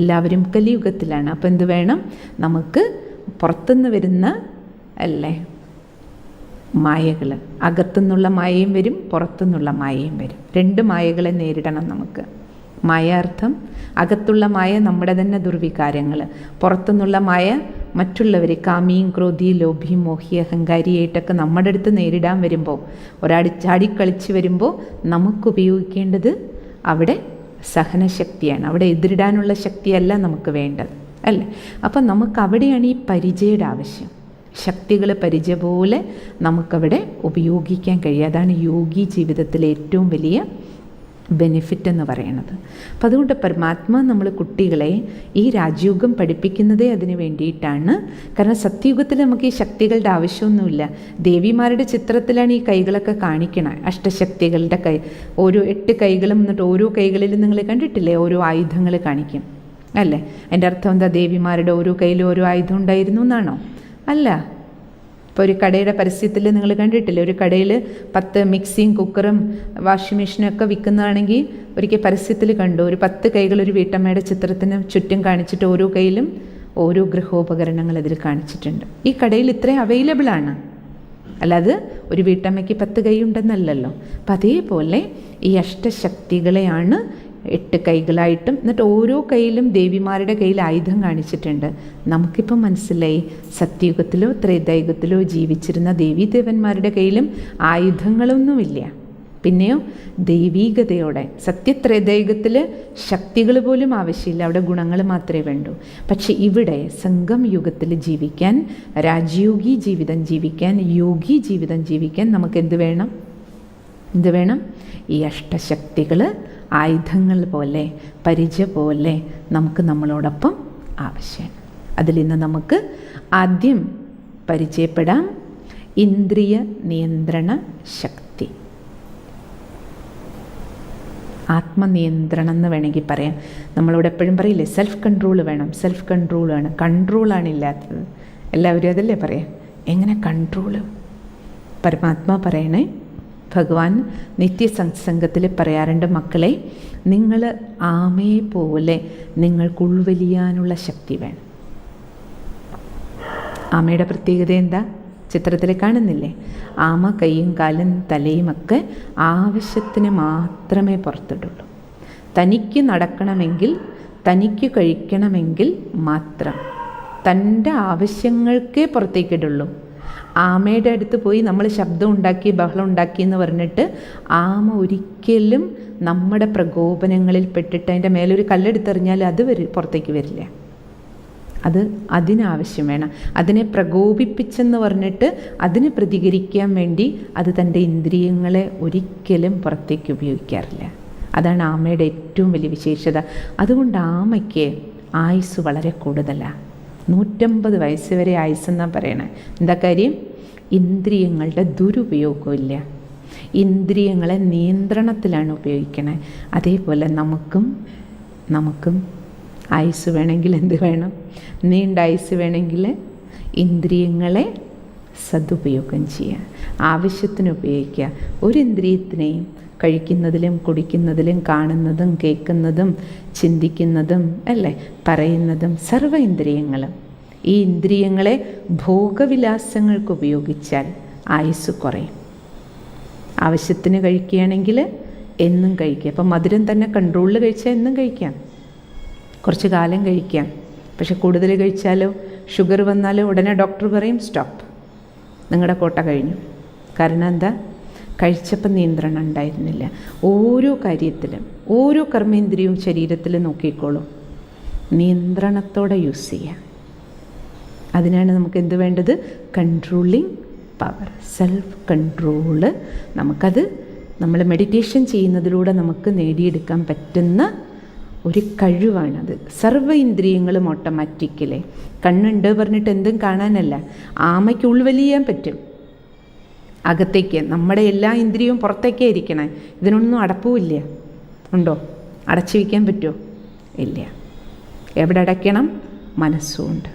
എല്ലാവരും കലിയുഗത്തിലാണ്. അപ്പം എന്ത് വേണം? നമുക്ക് പുറത്തുനിന്ന് വരുന്ന അല്ലേ മായകൾ, അകത്തുനിന്നുള്ള മായയും വരും, പുറത്തുനിന്നുള്ള മായയും വരും. 2 മായകളെ നേരിടണം നമുക്ക്. മായാർത്ഥം അകത്തുള്ള മായ നമ്മുടെ തന്നെ ദുർവികാരങ്ങൾ, പുറത്തുനിന്നുള്ള മായ മറ്റുള്ളവർ, കാമിയും ക്രോധിയും ലോഭിയും മോഹി അഹങ്കാരിയായിട്ടൊക്കെ നമ്മുടെ അടുത്ത് നേരിടാൻ വരുമ്പോൾ, ഒരാൾ ചാടിക്കളിച്ച് വരുമ്പോൾ നമുക്ക് ഉപയോഗിക്കേണ്ടത് അവിടെ സഹനശക്തിയാണ്. അവിടെ എതിരിടാനുള്ള ശക്തിയല്ല നമുക്ക് വേണ്ടത്, അല്ലേ? അപ്പം നമുക്ക് അവിടെയാണ് ഈ പരിചയയുടെ ആവശ്യം. ശക്തികൾ പരിചയ പോലെ നമുക്കവിടെ ഉപയോഗിക്കാൻ കഴിയും. അതാണ് യോഗി ജീവിതത്തിലെ ഏറ്റവും വലിയ ബെനിഫിറ്റ് എന്ന് പറയുന്നത്. അപ്പം അതുകൊണ്ട് പരമാത്മാ നമ്മൾ കുട്ടികളെ ഈ രാജയോഗം പഠിപ്പിക്കുന്നതേ അതിന് വേണ്ടിയിട്ടാണ്. കാരണം സത്യയുഗത്തിൽ നമുക്ക് ഈ ശക്തികളുടെ ആവശ്യമൊന്നുമില്ല. ദേവിമാരുടെ ചിത്രത്തിലാണ് ഈ കൈകളൊക്കെ കാണിക്കണം, അഷ്ടശക്തികളുടെ കൈ. ഓരോ 8 കൈകളും, എന്നിട്ട് ഓരോ കൈകളിലും നിങ്ങൾ കണ്ടിട്ടില്ലേ ഓരോ ആയുധങ്ങൾ കാണിക്കും, അല്ലേ? അതിൻ്റെ അർത്ഥം എന്താ? ദേവിമാരുടെ ഓരോ കയ്യിലും ഓരോ ആയുധം ഉണ്ടായിരുന്നു എന്നാണോ? അല്ല. ഇപ്പോൾ ഒരു കടയുടെ പരസ്യത്തിൽ നിങ്ങൾ കണ്ടിട്ടില്ലേ, ഒരു കടയിൽ 10 മിക്സിയും കുക്കറും വാഷിംഗ് മെഷീനും ഒക്കെ വിൽക്കുന്നതാണെങ്കിൽ ഒരിക്കൽ പരസ്യത്തിൽ കണ്ടു, ഒരു 10 കൈകൾ ഒരു വീട്ടമ്മയുടെ ചിത്രത്തിന് ചുറ്റും കാണിച്ചിട്ട് ഓരോ കയ്യിലും ഓരോ ഗൃഹോപകരണങ്ങൾ അതിൽ കാണിച്ചിട്ടുണ്ട്. ഈ കടയിൽ ഇത്രയും അവൈലബിളാണ്, അല്ലാതെ ഒരു വീട്ടമ്മയ്ക്ക് 10 കൈ ഉണ്ടെന്നല്ലല്ലോ. അപ്പം അതേപോലെ ഈ അഷ്ടശക്തികളെയാണ് 8 കൈകളായിട്ടും, എന്നിട്ട് ഓരോ കയ്യിലും ദേവിമാരുടെ കയ്യിൽ ആയുധം കാണിച്ചിട്ടുണ്ട്. നമുക്കിപ്പോൾ മനസ്സിലായി, സത്യയുഗത്തിലോ ത്രേതായുഗത്തിലോ ജീവിച്ചിരുന്ന ദേവീദേവന്മാരുടെ കയ്യിലും ആയുധങ്ങളൊന്നുമില്ല. പിന്നെയോ ദൈവീകതയോടെ, സത്യത്രേതായുഗത്തിൽ ശക്തികൾ പോലും ആവശ്യമില്ല, അവിടെ ഗുണങ്ങൾ മാത്രമേ വേണ്ടൂ. പക്ഷെ ഇവിടെ സംഗം യുഗത്തിൽ ജീവിക്കാൻ, രാജയോഗി ജീവിതം ജീവിക്കാൻ, യോഗി ജീവിതം ജീവിക്കാൻ നമുക്ക് എന്ത് വേണം? ഈ അഷ്ടശക്തികൾ ആയുധങ്ങൾ പോലെ, പരിച പോലെ നമുക്ക് നമ്മളോടൊപ്പം ആവശ്യമാണ്. അതിൽ നിന്ന് നമുക്ക് ആദ്യം പരിചയപ്പെടാം ഇന്ദ്രിയ നിയന്ത്രണ ശക്തി. ആത്മനിയന്ത്രണം എന്ന് വേണമെങ്കിൽ പറയാം. നമ്മളോട് എപ്പോഴും പറയില്ലേ, സെൽഫ് കൺട്രോൾ വേണം, സെൽഫ് കൺട്രോൾ വേണം. കൺട്രോളാണ് ഇല്ലാത്തത്. എല്ലാവരും അതല്ലേ പറയാം. എങ്ങനെ കൺട്രോള്? പരമാത്മാ പറയണേ, ഭഗവാൻ നിത്യസത്സംഗത്തിൽ പറയാറുണ്ട്, മക്കളെ നിങ്ങൾ ആമയെ പോലെ നിങ്ങൾക്ക് ഉൾവലിയാനുള്ള ശക്തി വേണം. ആമയുടെ പ്രത്യേകത എന്താ? ചിത്രത്തിൽ കാണുന്നില്ലേ? ആമ കൈയും കാലും തലയും ഒക്കെ ആവശ്യത്തിന് മാത്രമേ പുറത്തിടുള്ളൂ. തനിക്ക് നടക്കണമെങ്കിൽ, തനിക്ക് കഴിക്കണമെങ്കിൽ മാത്രം തൻ്റെ ആവശ്യങ്ങൾക്കേ പുറത്തേക്കിടുള്ളൂ. ആമയുടെ അടുത്ത് പോയി നമ്മൾ ശബ്ദം ഉണ്ടാക്കി ബഹളം ഉണ്ടാക്കി എന്ന് പറഞ്ഞിട്ട് ആമ ഒരിക്കലും നമ്മുടെ പ്രകോപനങ്ങളിൽ പെട്ടിട്ട് അതിൻ്റെ മേലൊരു കല്ലെടുത്തെറിഞ്ഞാൽ അത് പുറത്തേക്ക് വരില്ല. അത് അതിനാവശ്യം വേണം. അതിനെ പ്രകോപിപ്പിച്ചെന്ന് പറഞ്ഞിട്ട് അതിന് പ്രതികരിക്കാൻ വേണ്ടി അത് തൻ്റെ ഇന്ദ്രിയങ്ങളെ ഒരിക്കലും പുറത്തേക്ക് ഉപയോഗിക്കാറില്ല. അതാണ് ആമയുടെ ഏറ്റവും വലിയ വിശേഷത. അതുകൊണ്ട് ആമയ്ക്ക് ആയുസ് വളരെ കൂടുതലാണ്. 150 വയസ്സ് വരെ ആയുസ്സെന്നാണ് പറയണേ. എന്താ കാര്യം? ഇന്ദ്രിയങ്ങളുടെ ദുരുപയോഗമില്ല. ഇന്ദ്രിയങ്ങളെ നിയന്ത്രണത്തിലാണ് ഉപയോഗിക്കണേ. അതേപോലെ നമുക്കും ആയുസ് വേണമെങ്കിൽ എന്ത് വേണം? നീണ്ട ആയുസ് വേണമെങ്കിൽ ഇന്ദ്രിയങ്ങളെ സദുപയോഗം ചെയ്യുക, ആവശ്യത്തിന് ഉപയോഗിക്കുക. ഒരു ഇന്ദ്രിയത്തിനെയും കഴിക്കുന്നതിലും കുടിക്കുന്നതിലും കാണുന്നതും കേൾക്കുന്നതും ചിന്തിക്കുന്നതും അല്ലേ പറയുന്നതും സർവ്വ ഇന്ദ്രിയങ്ങളും ഈ ഇന്ദ്രിയങ്ങളെ ഭോഗവിലാസങ്ങൾക്ക് ഉപയോഗിച്ചാൽ ആയുസ് കുറയും. ആവശ്യത്തിന് കഴിക്കുകയാണെങ്കിൽ എന്നും കഴിക്കുക. അപ്പം മധുരം തന്നെ കൺട്രോളിൽ കഴിച്ചാൽ എന്നും കഴിക്കാം, കുറച്ച് കാലം കഴിക്കാം. പക്ഷെ കൂടുതൽ കഴിച്ചാലോ, ഷുഗർ വന്നാലോ ഉടനെ ഡോക്ടർ പറയും സ്റ്റോപ്പ്, നിങ്ങളുടെ കോട്ട കഴിഞ്ഞു. കാരണം എന്താ? കഴിച്ചപ്പം നിയന്ത്രണം ഉണ്ടായിരുന്നില്ല. ഓരോ കാര്യത്തിലും ഓരോ കർമ്മേന്ദ്രിയവും ശരീരത്തിൽ നോക്കിക്കോളൂ, നിയന്ത്രണത്തോടെ യൂസ് ചെയ്യുക. അതിനാണ് നമുക്ക് എന്ത് വേണ്ടത്? Controlling power, self control. നമുക്കത് നമ്മൾ മെഡിറ്റേഷൻ ചെയ്യുന്നതിലൂടെ നമുക്ക് നേടിയെടുക്കാൻ പറ്റുന്ന ഒരു കഴിവാണത്. സർവ്വ ഇന്ദ്രിയങ്ങളും ഓട്ടോമാറ്റിക്കലി കണ്ണുണ്ട് പറഞ്ഞിട്ട് എന്തും കാണാനല്ല, ആമയ്ക്ക് ഉൾവലിയാൻ പറ്റും അകത്തേക്ക്. നമ്മുടെ എല്ലാ ഇന്ദ്രിയവും പുറത്തേക്കേ ഇരിക്കണേ. ഇതിനൊന്നും അടപ്പുമില്ല. ഉണ്ടോ? അടച്ചു വയ്ക്കാൻ പറ്റുമോ? ഇല്ല. എവിടെ അടയ്ക്കണം? മനസ്സുകൊണ്ട്.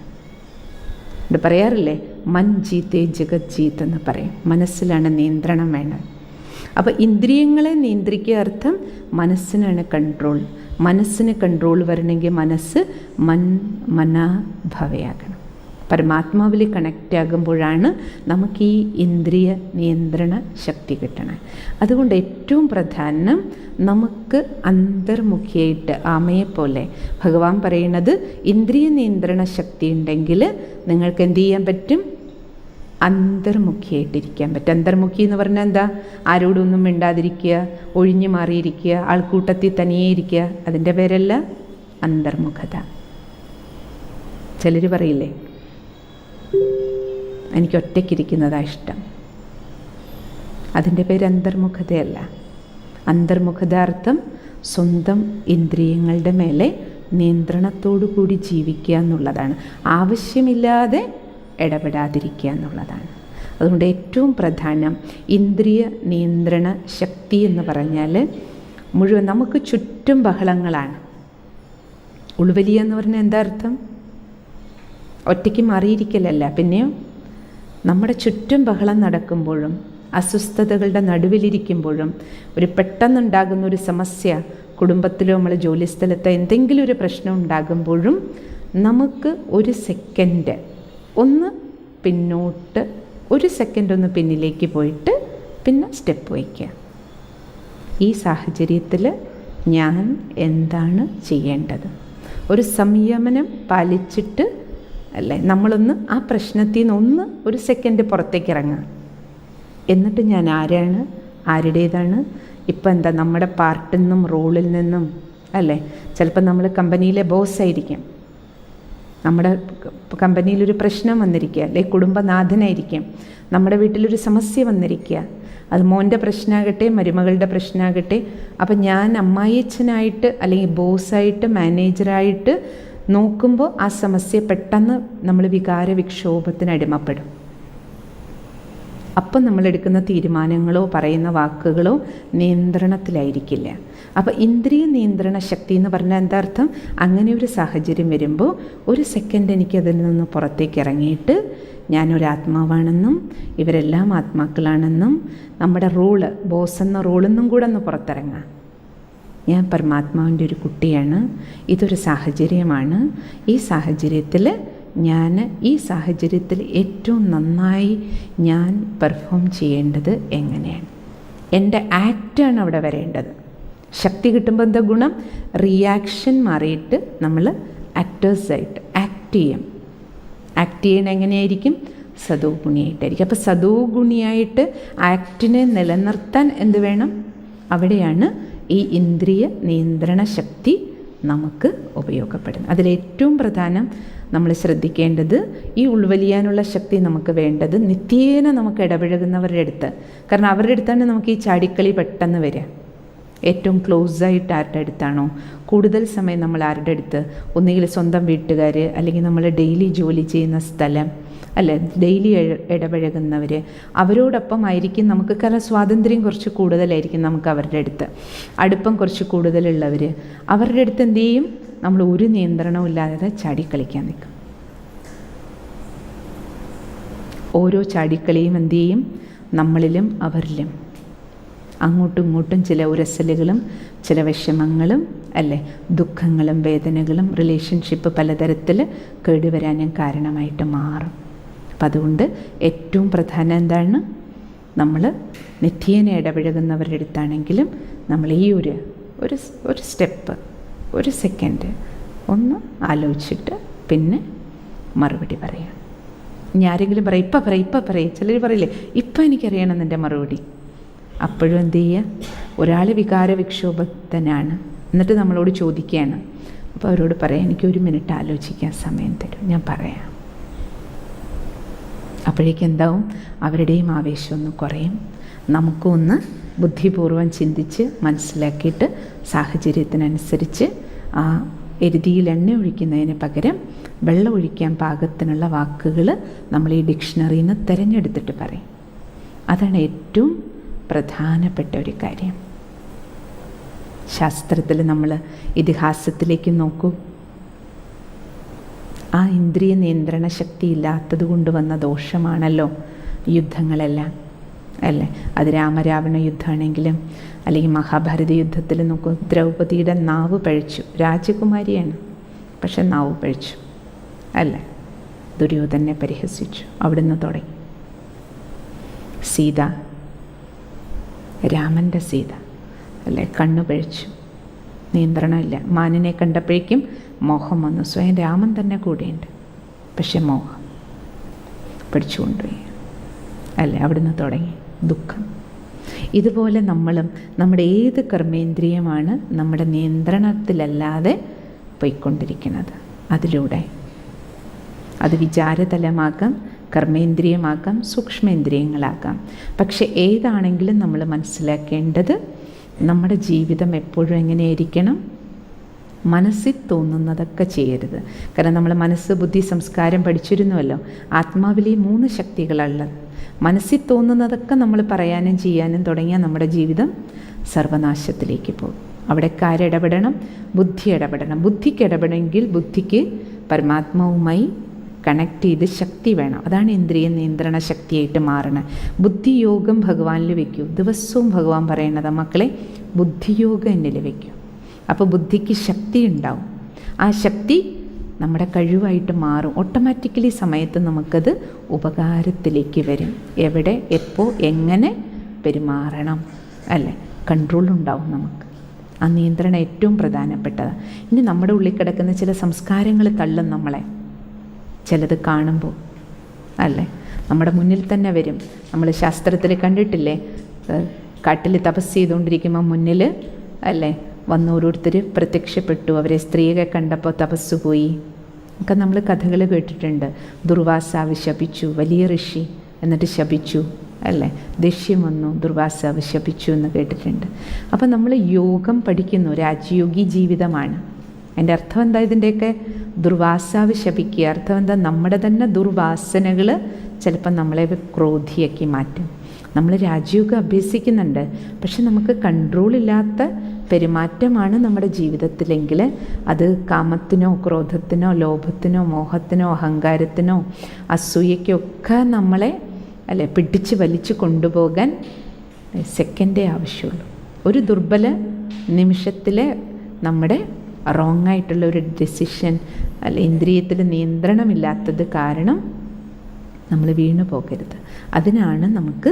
ഇത് പറയാറില്ലേ, മൻ ജീത്തേ ജഗത് ജീത്ത് എന്ന് പറയും. മനസ്സിലാണ് നിയന്ത്രണം വേണ്ടത്. അപ്പോൾ ഇന്ദ്രിയങ്ങളെ നിയന്ത്രിക്കുക അർത്ഥം മനസ്സിനാണ് കൺട്രോൾ. മനസ്സിന് കൺട്രോൾ വരണമെങ്കിൽ മനസ്സ് മനാഭവയാകണം. പരമാത്മാവിൽ കണക്റ്റ് ആകുമ്പോഴാണ് നമുക്ക് ഈ ഇന്ദ്രിയ നിയന്ത്രണ ശക്തി കിട്ടണം. അതുകൊണ്ട് ഏറ്റവും പ്രധാനം നമുക്ക് അന്തർമുഖിയായിട്ട് ആമയെപ്പോലെ ഭഗവാൻ പറയുന്നത്, ഇന്ദ്രിയ നിയന്ത്രണ ശക്തി ഉണ്ടെങ്കിൽ നിങ്ങൾക്ക് എന്ത് ചെയ്യാൻ പറ്റും? അന്തർമുഖിയായിട്ടിരിക്കാൻ പറ്റും. അന്തർമുഖി എന്ന് പറഞ്ഞാൽ എന്താ? ആരോടൊന്നും മിണ്ടാതിരിക്കുക, ഒഴിഞ്ഞു മാറിയിരിക്കുക, ആൾക്കൂട്ടത്തിൽ തനിയെ ഇരിക്കുക. അതിൻ്റെ പേരല്ല അന്തർമുഖത. ചിലർ പറയില്ലേ, എനിക്ക് ഒറ്റയ്ക്കിരിക്കുന്നതാണ് ഇഷ്ടം. അതിൻ്റെ പേര് അന്തർമുഖതയല്ല. അന്തർമുഖതാർത്ഥം സ്വന്തം ഇന്ദ്രിയങ്ങളുടെ മേലെ നിയന്ത്രണത്തോടു കൂടി ജീവിക്കുക എന്നുള്ളതാണ്. ആവശ്യമില്ലാതെ ഇടപെടാതിരിക്കുക എന്നുള്ളതാണ്. അതുകൊണ്ട് ഏറ്റവും പ്രധാനം ഇന്ദ്രിയ നിയന്ത്രണ ശക്തി എന്ന് പറഞ്ഞാൽ മുഴുവൻ നമുക്ക് ചുറ്റും ബഹളങ്ങളാണ്. ഉൾവലിയ എന്ന് പറഞ്ഞാൽ എന്താ അർത്ഥം? ഒറ്റയ്ക്ക് മാറിയിരിക്കലല്ല, പിന്നെയോ നമ്മുടെ ചുറ്റും ബഹളം നടക്കുമ്പോഴും അസ്വസ്ഥതകളുടെ നടുവിലിരിക്കുമ്പോഴും ഒരു പെട്ടെന്നുണ്ടാകുന്ന ഒരു സമസ്യ, കുടുംബത്തിലോ നമ്മൾ ജോലിസ്ഥലത്തോ എന്തെങ്കിലും ഒരു പ്രശ്നം ഉണ്ടാകുമ്പോഴും നമുക്ക് ഒരു സെക്കൻഡ് ഒന്ന് പിന്നോട്ട്, ഒരു സെക്കൻഡ് ഒന്ന് പിന്നിലേക്ക് പോയിട്ട് പിന്നെ സ്റ്റെപ്പ് വയ്ക്കുക. ഈ സാഹചര്യത്തിൽ ഞാൻ എന്താണ് ചെയ്യേണ്ടത്? ഒരു സംയമനം പാലിച്ചിട്ട് അല്ലേ നമ്മളൊന്ന് ആ പ്രശ്നത്തിൽ നിന്ന് ഒരു സെക്കൻഡ് പുറത്തേക്ക് ഇറങ്ങുക. എന്നിട്ട് ഞാൻ ആരാണ്, ആരുടേതാണ്, ഇപ്പം എന്താ നമ്മുടെ പാർട്ടിൽ നിന്നും റോളിൽ നിന്നും അല്ലേ. ചിലപ്പോൾ നമ്മൾ കമ്പനിയിലെ ബോസായിരിക്കും, നമ്മുടെ കമ്പനിയിലൊരു പ്രശ്നം വന്നിരിക്കുക, അല്ലെങ്കിൽ കുടുംബനാഥനായിരിക്കും, നമ്മുടെ വീട്ടിലൊരു സമസ്യ വന്നിരിക്കുക. അത് മോൻ്റെ പ്രശ്നമാകട്ടെ, മരുമകളുടെ പ്രശ്നമാകട്ടെ. അപ്പം ഞാൻ അമ്മായിയച്ഛനായിട്ട് അല്ലെങ്കിൽ ബോസായിട്ട് മാനേജറായിട്ട് നോക്കുമ്പോൾ ആ സമസ്യ പെട്ടെന്ന് നമ്മൾ വികാര വിക്ഷോഭത്തിന് അടിമപ്പെടും. അപ്പം നമ്മളെടുക്കുന്ന തീരുമാനങ്ങളോ പറയുന്ന വാക്കുകളോ നിയന്ത്രണത്തിലായിരിക്കില്ല. അപ്പോൾ ഇന്ദ്രിയ നിയന്ത്രണ ശക്തി എന്ന് പറഞ്ഞാൽ എന്താ അർത്ഥം? അങ്ങനെ ഒരു സാഹചര്യം വരുമ്പോൾ ഒരു സെക്കൻഡ് എനിക്കതിൽ നിന്ന് പുറത്തേക്ക് ഇറങ്ങിയിട്ട് ഞാനൊരാത്മാവാണെന്നും ഇവരെല്ലാം ആത്മാക്കളാണെന്നും നമ്മുടെ റോള്, ബോസ് എന്ന റോളെന്നും കൂടെ ഒന്ന് പുറത്തിറങ്ങാം. ഞാൻ പരമാത്മാവിൻ്റെ ഒരു കുട്ടിയാണ്, ഇതൊരു സാഹചര്യമാണ്. ഈ സാഹചര്യത്തിൽ ഈ സാഹചര്യത്തിൽ ഏറ്റവും നന്നായി ഞാൻ പെർഫോം ചെയ്യേണ്ടത് എങ്ങനെയാണ്? എൻ്റെ ആക്റ്റാണ് അവിടെ വരേണ്ടത്. ശക്തി കിട്ടുമ്പോൾ എന്താ ഗുണം? റിയാക്ഷൻ മാറിയിട്ട് നമ്മൾ ആക്ടേഴ്സായിട്ട് ആക്ട് ചെയ്യും. ആക്ട് ചെയ്യണ എങ്ങനെയായിരിക്കും? സതോ ഗുണിയായിട്ടായിരിക്കും. അപ്പോൾ സതോ ഗുണിയായിട്ട് ആക്ടിനെ നിലനിർത്താൻ എന്ത് വേണം? അവിടെയാണ് ഈ ഇന്ദ്രിയ നിയന്ത്രണ ശക്തി നമുക്ക് ഉപയോഗപ്പെടുന്നത്. അതിലേറ്റവും പ്രധാനം നമ്മൾ ശ്രദ്ധിക്കേണ്ടത്, ഈ ഉൾവലിയാനുള്ള ശക്തി നമുക്ക് വേണ്ടത് നിത്യേന നമുക്ക് ഇടപഴകുന്നവരുടെ അടുത്ത്. കാരണം അവരുടെ അടുത്താണ് നമുക്ക് ഈ ചാടിക്കളി പെട്ടെന്ന് വരിക. ഏറ്റവും ക്ലോസായിട്ട് ആരുടെ അടുത്താണോ, കൂടുതൽ സമയം നമ്മൾ ആരുടെ അടുത്ത്, ഒന്നുകിൽ സ്വന്തം വീട്ടുകാർ, അല്ലെങ്കിൽ നമ്മൾ ഡെയിലി ജോലി ചെയ്യുന്ന സ്ഥലം, അല്ലെ ഡെയിലി ഇടപഴകുന്നവർ, അവരോടൊപ്പം ആയിരിക്കും നമുക്ക്. കാരണം സ്വാതന്ത്ര്യം കുറച്ച് കൂടുതലായിരിക്കും നമുക്ക് അവരുടെ അടുത്ത്. അടുപ്പം കുറച്ച് കൂടുതലുള്ളവർ, അവരുടെ അടുത്ത് എന്ത് ചെയ്യും? നമ്മൾ ഒരു നിയന്ത്രണവും ഇല്ലാതെ ചാടിക്കളിക്കാൻ നിൽക്കും. ഓരോ ചാടിക്കളിയും എന്ത് ചെയ്യും? നമ്മളിലും അവരിലും അങ്ങോട്ടും ഇങ്ങോട്ടും ചില ഉരസലുകളും ചില വിഷമങ്ങളും, അല്ലേ, ദുഃഖങ്ങളും വേദനകളും, റിലേഷൻഷിപ്പ് പലതരത്തിൽ കേടുവരാനും കാരണമായിട്ട് മാറും. അപ്പം അതുകൊണ്ട് ഏറ്റവും പ്രധാനം എന്താണ്? നമ്മൾ നിത്യേന ഇടപഴകുന്നവരുടെ അടുത്താണെങ്കിലും നമ്മൾ ഈ ഒരു സ്റ്റെപ്പ്, ഒരു സെക്കൻഡ് ഒന്ന് ആലോചിച്ചിട്ട് പിന്നെ മറുപടി പറയാം. ഇനി ആരെങ്കിലും പറയും ഇപ്പം പറയും, ചിലർ പറയില്ലേ ഇപ്പം എനിക്കറിയണം നിൻ്റെ മറുപടി. അപ്പോഴും എന്ത് ചെയ്യുക? ഒരാൾ വികാര വിക്ഷോഭത്തനാണ്, എന്നിട്ട് നമ്മളോട് ചോദിക്കുകയാണ്. അപ്പോൾ അവരോട് പറയാം, എനിക്ക് 1 മിനിറ്റ് ആലോചിക്കാൻ സമയം തരും, ഞാൻ പറയാം. അപ്പോഴേക്കും എന്താവും? അവരുടെയും ആവേശം ഒന്ന് കുറയും. നമുക്കും ഒന്ന് ബുദ്ധിപൂർവ്വം ചിന്തിച്ച് മനസ്സിലാക്കിയിട്ട് സാഹചര്യത്തിനനുസരിച്ച് ആ എരുതിയിൽ എണ്ണ ഒഴിക്കുന്നതിന് പകരം വെള്ളം ഒഴിക്കാൻ പാകത്തിനുള്ള വാക്കുകൾ നമ്മൾ ഈ ഡിക്ഷണറിയിൽ നിന്ന് തിരഞ്ഞെടുത്തിട്ട് പറയും. അതാണ് ഏറ്റവും പ്രധാനപ്പെട്ട ഒരു കാര്യം. ശാസ്ത്രത്തിൽ നമ്മൾ ഇതിഹാസത്തിലേക്ക് നോക്കൂ. ആ ഇന്ദ്രിയ നിയന്ത്രണ ശക്തി ഇല്ലാത്തത് കൊണ്ട് വന്ന ദോഷമാണല്ലോ യുദ്ധങ്ങളെല്ലാം, അല്ലേ? അത് രാമരാവണ യുദ്ധമാണെങ്കിലും അല്ലെങ്കിൽ മഹാഭാരത യുദ്ധത്തിൽ നോക്കൂ. ദ്രൗപദിയുടെ നാവ് പഴിച്ചു, രാജകുമാരിയാണ്, പക്ഷെ നാവ് പഴിച്ചു, അല്ലേ? ദുര്യോധനെ പരിഹസിച്ചു, അവിടുന്ന് തുടങ്ങി. സീത, രാമൻ്റെ സീത, അല്ലേ, കണ്ണു പഴിച്ചു, നിയന്ത്രണമില്ല. മാനിനെ കണ്ടപ്പോഴേക്കും മോഹം വന്നു. സ്വയം രാമൻ തന്നെ കൂടെയുണ്ട്, പക്ഷെ മോഹം പിടിച്ചു കൊണ്ടുപോയി, അല്ലേ? അവിടുന്ന് തുടങ്ങി ദുഃഖം. ഇതുപോലെ നമ്മളും നമ്മുടെ ഏത് കർമ്മേന്ദ്രിയമാണ് നമ്മുടെ നിയന്ത്രണത്തിലല്ലാതെ പോയിക്കൊണ്ടിരിക്കുന്നത്, അതിലൂടെ അത് വിചാരതലമാക്കാം, കർമ്മേന്ദ്രിയമാക്കാം, സൂക്ഷ്മേന്ദ്രിയങ്ങളാക്കാം. പക്ഷെ ഏതാണെങ്കിലും നമ്മൾ മനസ്സിലാക്കേണ്ടത് നമ്മുടെ ജീവിതം എപ്പോഴും എങ്ങനെയായിരിക്കണം? മനസ്സിൽ തോന്നുന്നതൊക്കെ ചെയ്യരുത്. കാരണം നമ്മൾ മനസ്സ്, ബുദ്ധി, സംസ്കാരം പഠിച്ചിരുന്നുവല്ലോ. ആത്മാവിൽ ഈ 3 ശക്തികളുള്ളത്. മനസ്സിൽ തോന്നുന്നതൊക്കെ നമ്മൾ പറയാനും ചെയ്യാനും തുടങ്ങിയാൽ നമ്മുടെ ജീവിതം സർവനാശത്തിലേക്ക് പോകും. അവിടേക്ക് ആരിടപെടണം? ബുദ്ധി ഇടപെടണം. ബുദ്ധിക്ക് ഇടപെടണമെങ്കിൽ ബുദ്ധിക്ക് പരമാത്മാവുമായി കണക്ട് ചെയ്ത് ശക്തി വേണം. അതാണ് ഇന്ദ്രിയ നിയന്ത്രണ ശക്തിയായിട്ട് മാറണം. ബുദ്ധിയോഗം ഭഗവാനിൽ വയ്ക്കൂ. ദിവസവും ഭഗവാൻ പറയണത്, മക്കളെ ബുദ്ധിയോഗം എന്നിൽ വയ്ക്കൂ. അപ്പോൾ ബുദ്ധിക്ക് ശക്തി ഉണ്ടാവും. ആ ശക്തി നമ്മുടെ കഴിവായിട്ട് മാറും. ഓട്ടോമാറ്റിക്കലി സമയത്ത് നമുക്കത് ഉപകാരത്തിലേക്ക് വരും. എവിടെ, എപ്പോൾ, എങ്ങനെ പെരുമാറണം, അല്ലേ? കൺട്രോൾ ഉണ്ടാവും നമുക്ക്. ആ നിയന്ത്രണം ഏറ്റവും പ്രധാനപ്പെട്ടതാണ്. ഇനി നമ്മുടെ ഉള്ളിൽ കിടക്കുന്ന ചില സംസ്കാരങ്ങൾ തള്ളും നമ്മളെ. ചിലത് കാണുമ്പോൾ, അല്ലേ, നമ്മുടെ മുന്നിൽ തന്നെ വരും. നമ്മൾ ശാസ്ത്രത്തിൽ കണ്ടിട്ടില്ലേ, കാട്ടിൽ തപസ് ചെയ്തുകൊണ്ടിരിക്കുമ്പോൾ മുന്നിൽ, അല്ലേ, വന്ന് ഓരോരുത്തർ പ്രത്യക്ഷപ്പെട്ടു. അവരെ സ്ത്രീയെ കണ്ടപ്പോൾ തപസ് പോയി ഒക്കെ നമ്മൾ കഥകൾ കേട്ടിട്ടുണ്ട്. ദുർവാസാവ് ശപിച്ചു, വലിയ ഋഷി, എന്നിട്ട് ശപിച്ചു, അല്ലേ? ദേഷ്യം വന്നു, ദുർവാസാവ് ശപിച്ചു എന്ന് കേട്ടിട്ടുണ്ട്. അപ്പം നമ്മൾ യോഗം പഠിക്കുന്നു, രാജയോഗി ജീവിതമാണ്. അതിൻ്റെ അർത്ഥം എന്താ? ഇതിൻ്റെയൊക്കെ ദുർവാസാവ് ശപിക്കുക, അർത്ഥം എന്താ? നമ്മുടെ തന്നെ ദുർവാസനകൾ ചിലപ്പോൾ നമ്മളെ ക്രോധിയാക്കി മാറ്റും. നമ്മൾ രാജയോഗം അഭ്യസിക്കുന്നുണ്ട്, പക്ഷെ നമുക്ക് കൺട്രോളില്ലാത്ത പെരുമാറ്റമാണ് നമ്മുടെ ജീവിതത്തിലെങ്കിൽ അത് കാമത്തിനോ ക്രോധത്തിനോ ലോഭത്തിനോ മോഹത്തിനോ അഹങ്കാരത്തിനോ അസൂയയ്ക്കോ ഒക്കെ നമ്മളെ, അല്ലെ, പിടിച്ച് വലിച്ചു കൊണ്ടുപോകാൻ സെക്കൻഡേ ആവശ്യമുള്ളൂ. ഒരു ദുർബല നിമിഷത്തിൽ നമ്മുടെ റോങ്ങായിട്ടുള്ള ഒരു ഡെസിഷൻ, അല്ലെ, ഇന്ദ്രിയത്തിൽ നിയന്ത്രണമില്ലാത്തത് കാരണം നമ്മൾ വീണു പോകരുത്. അതിനാണ് നമുക്ക്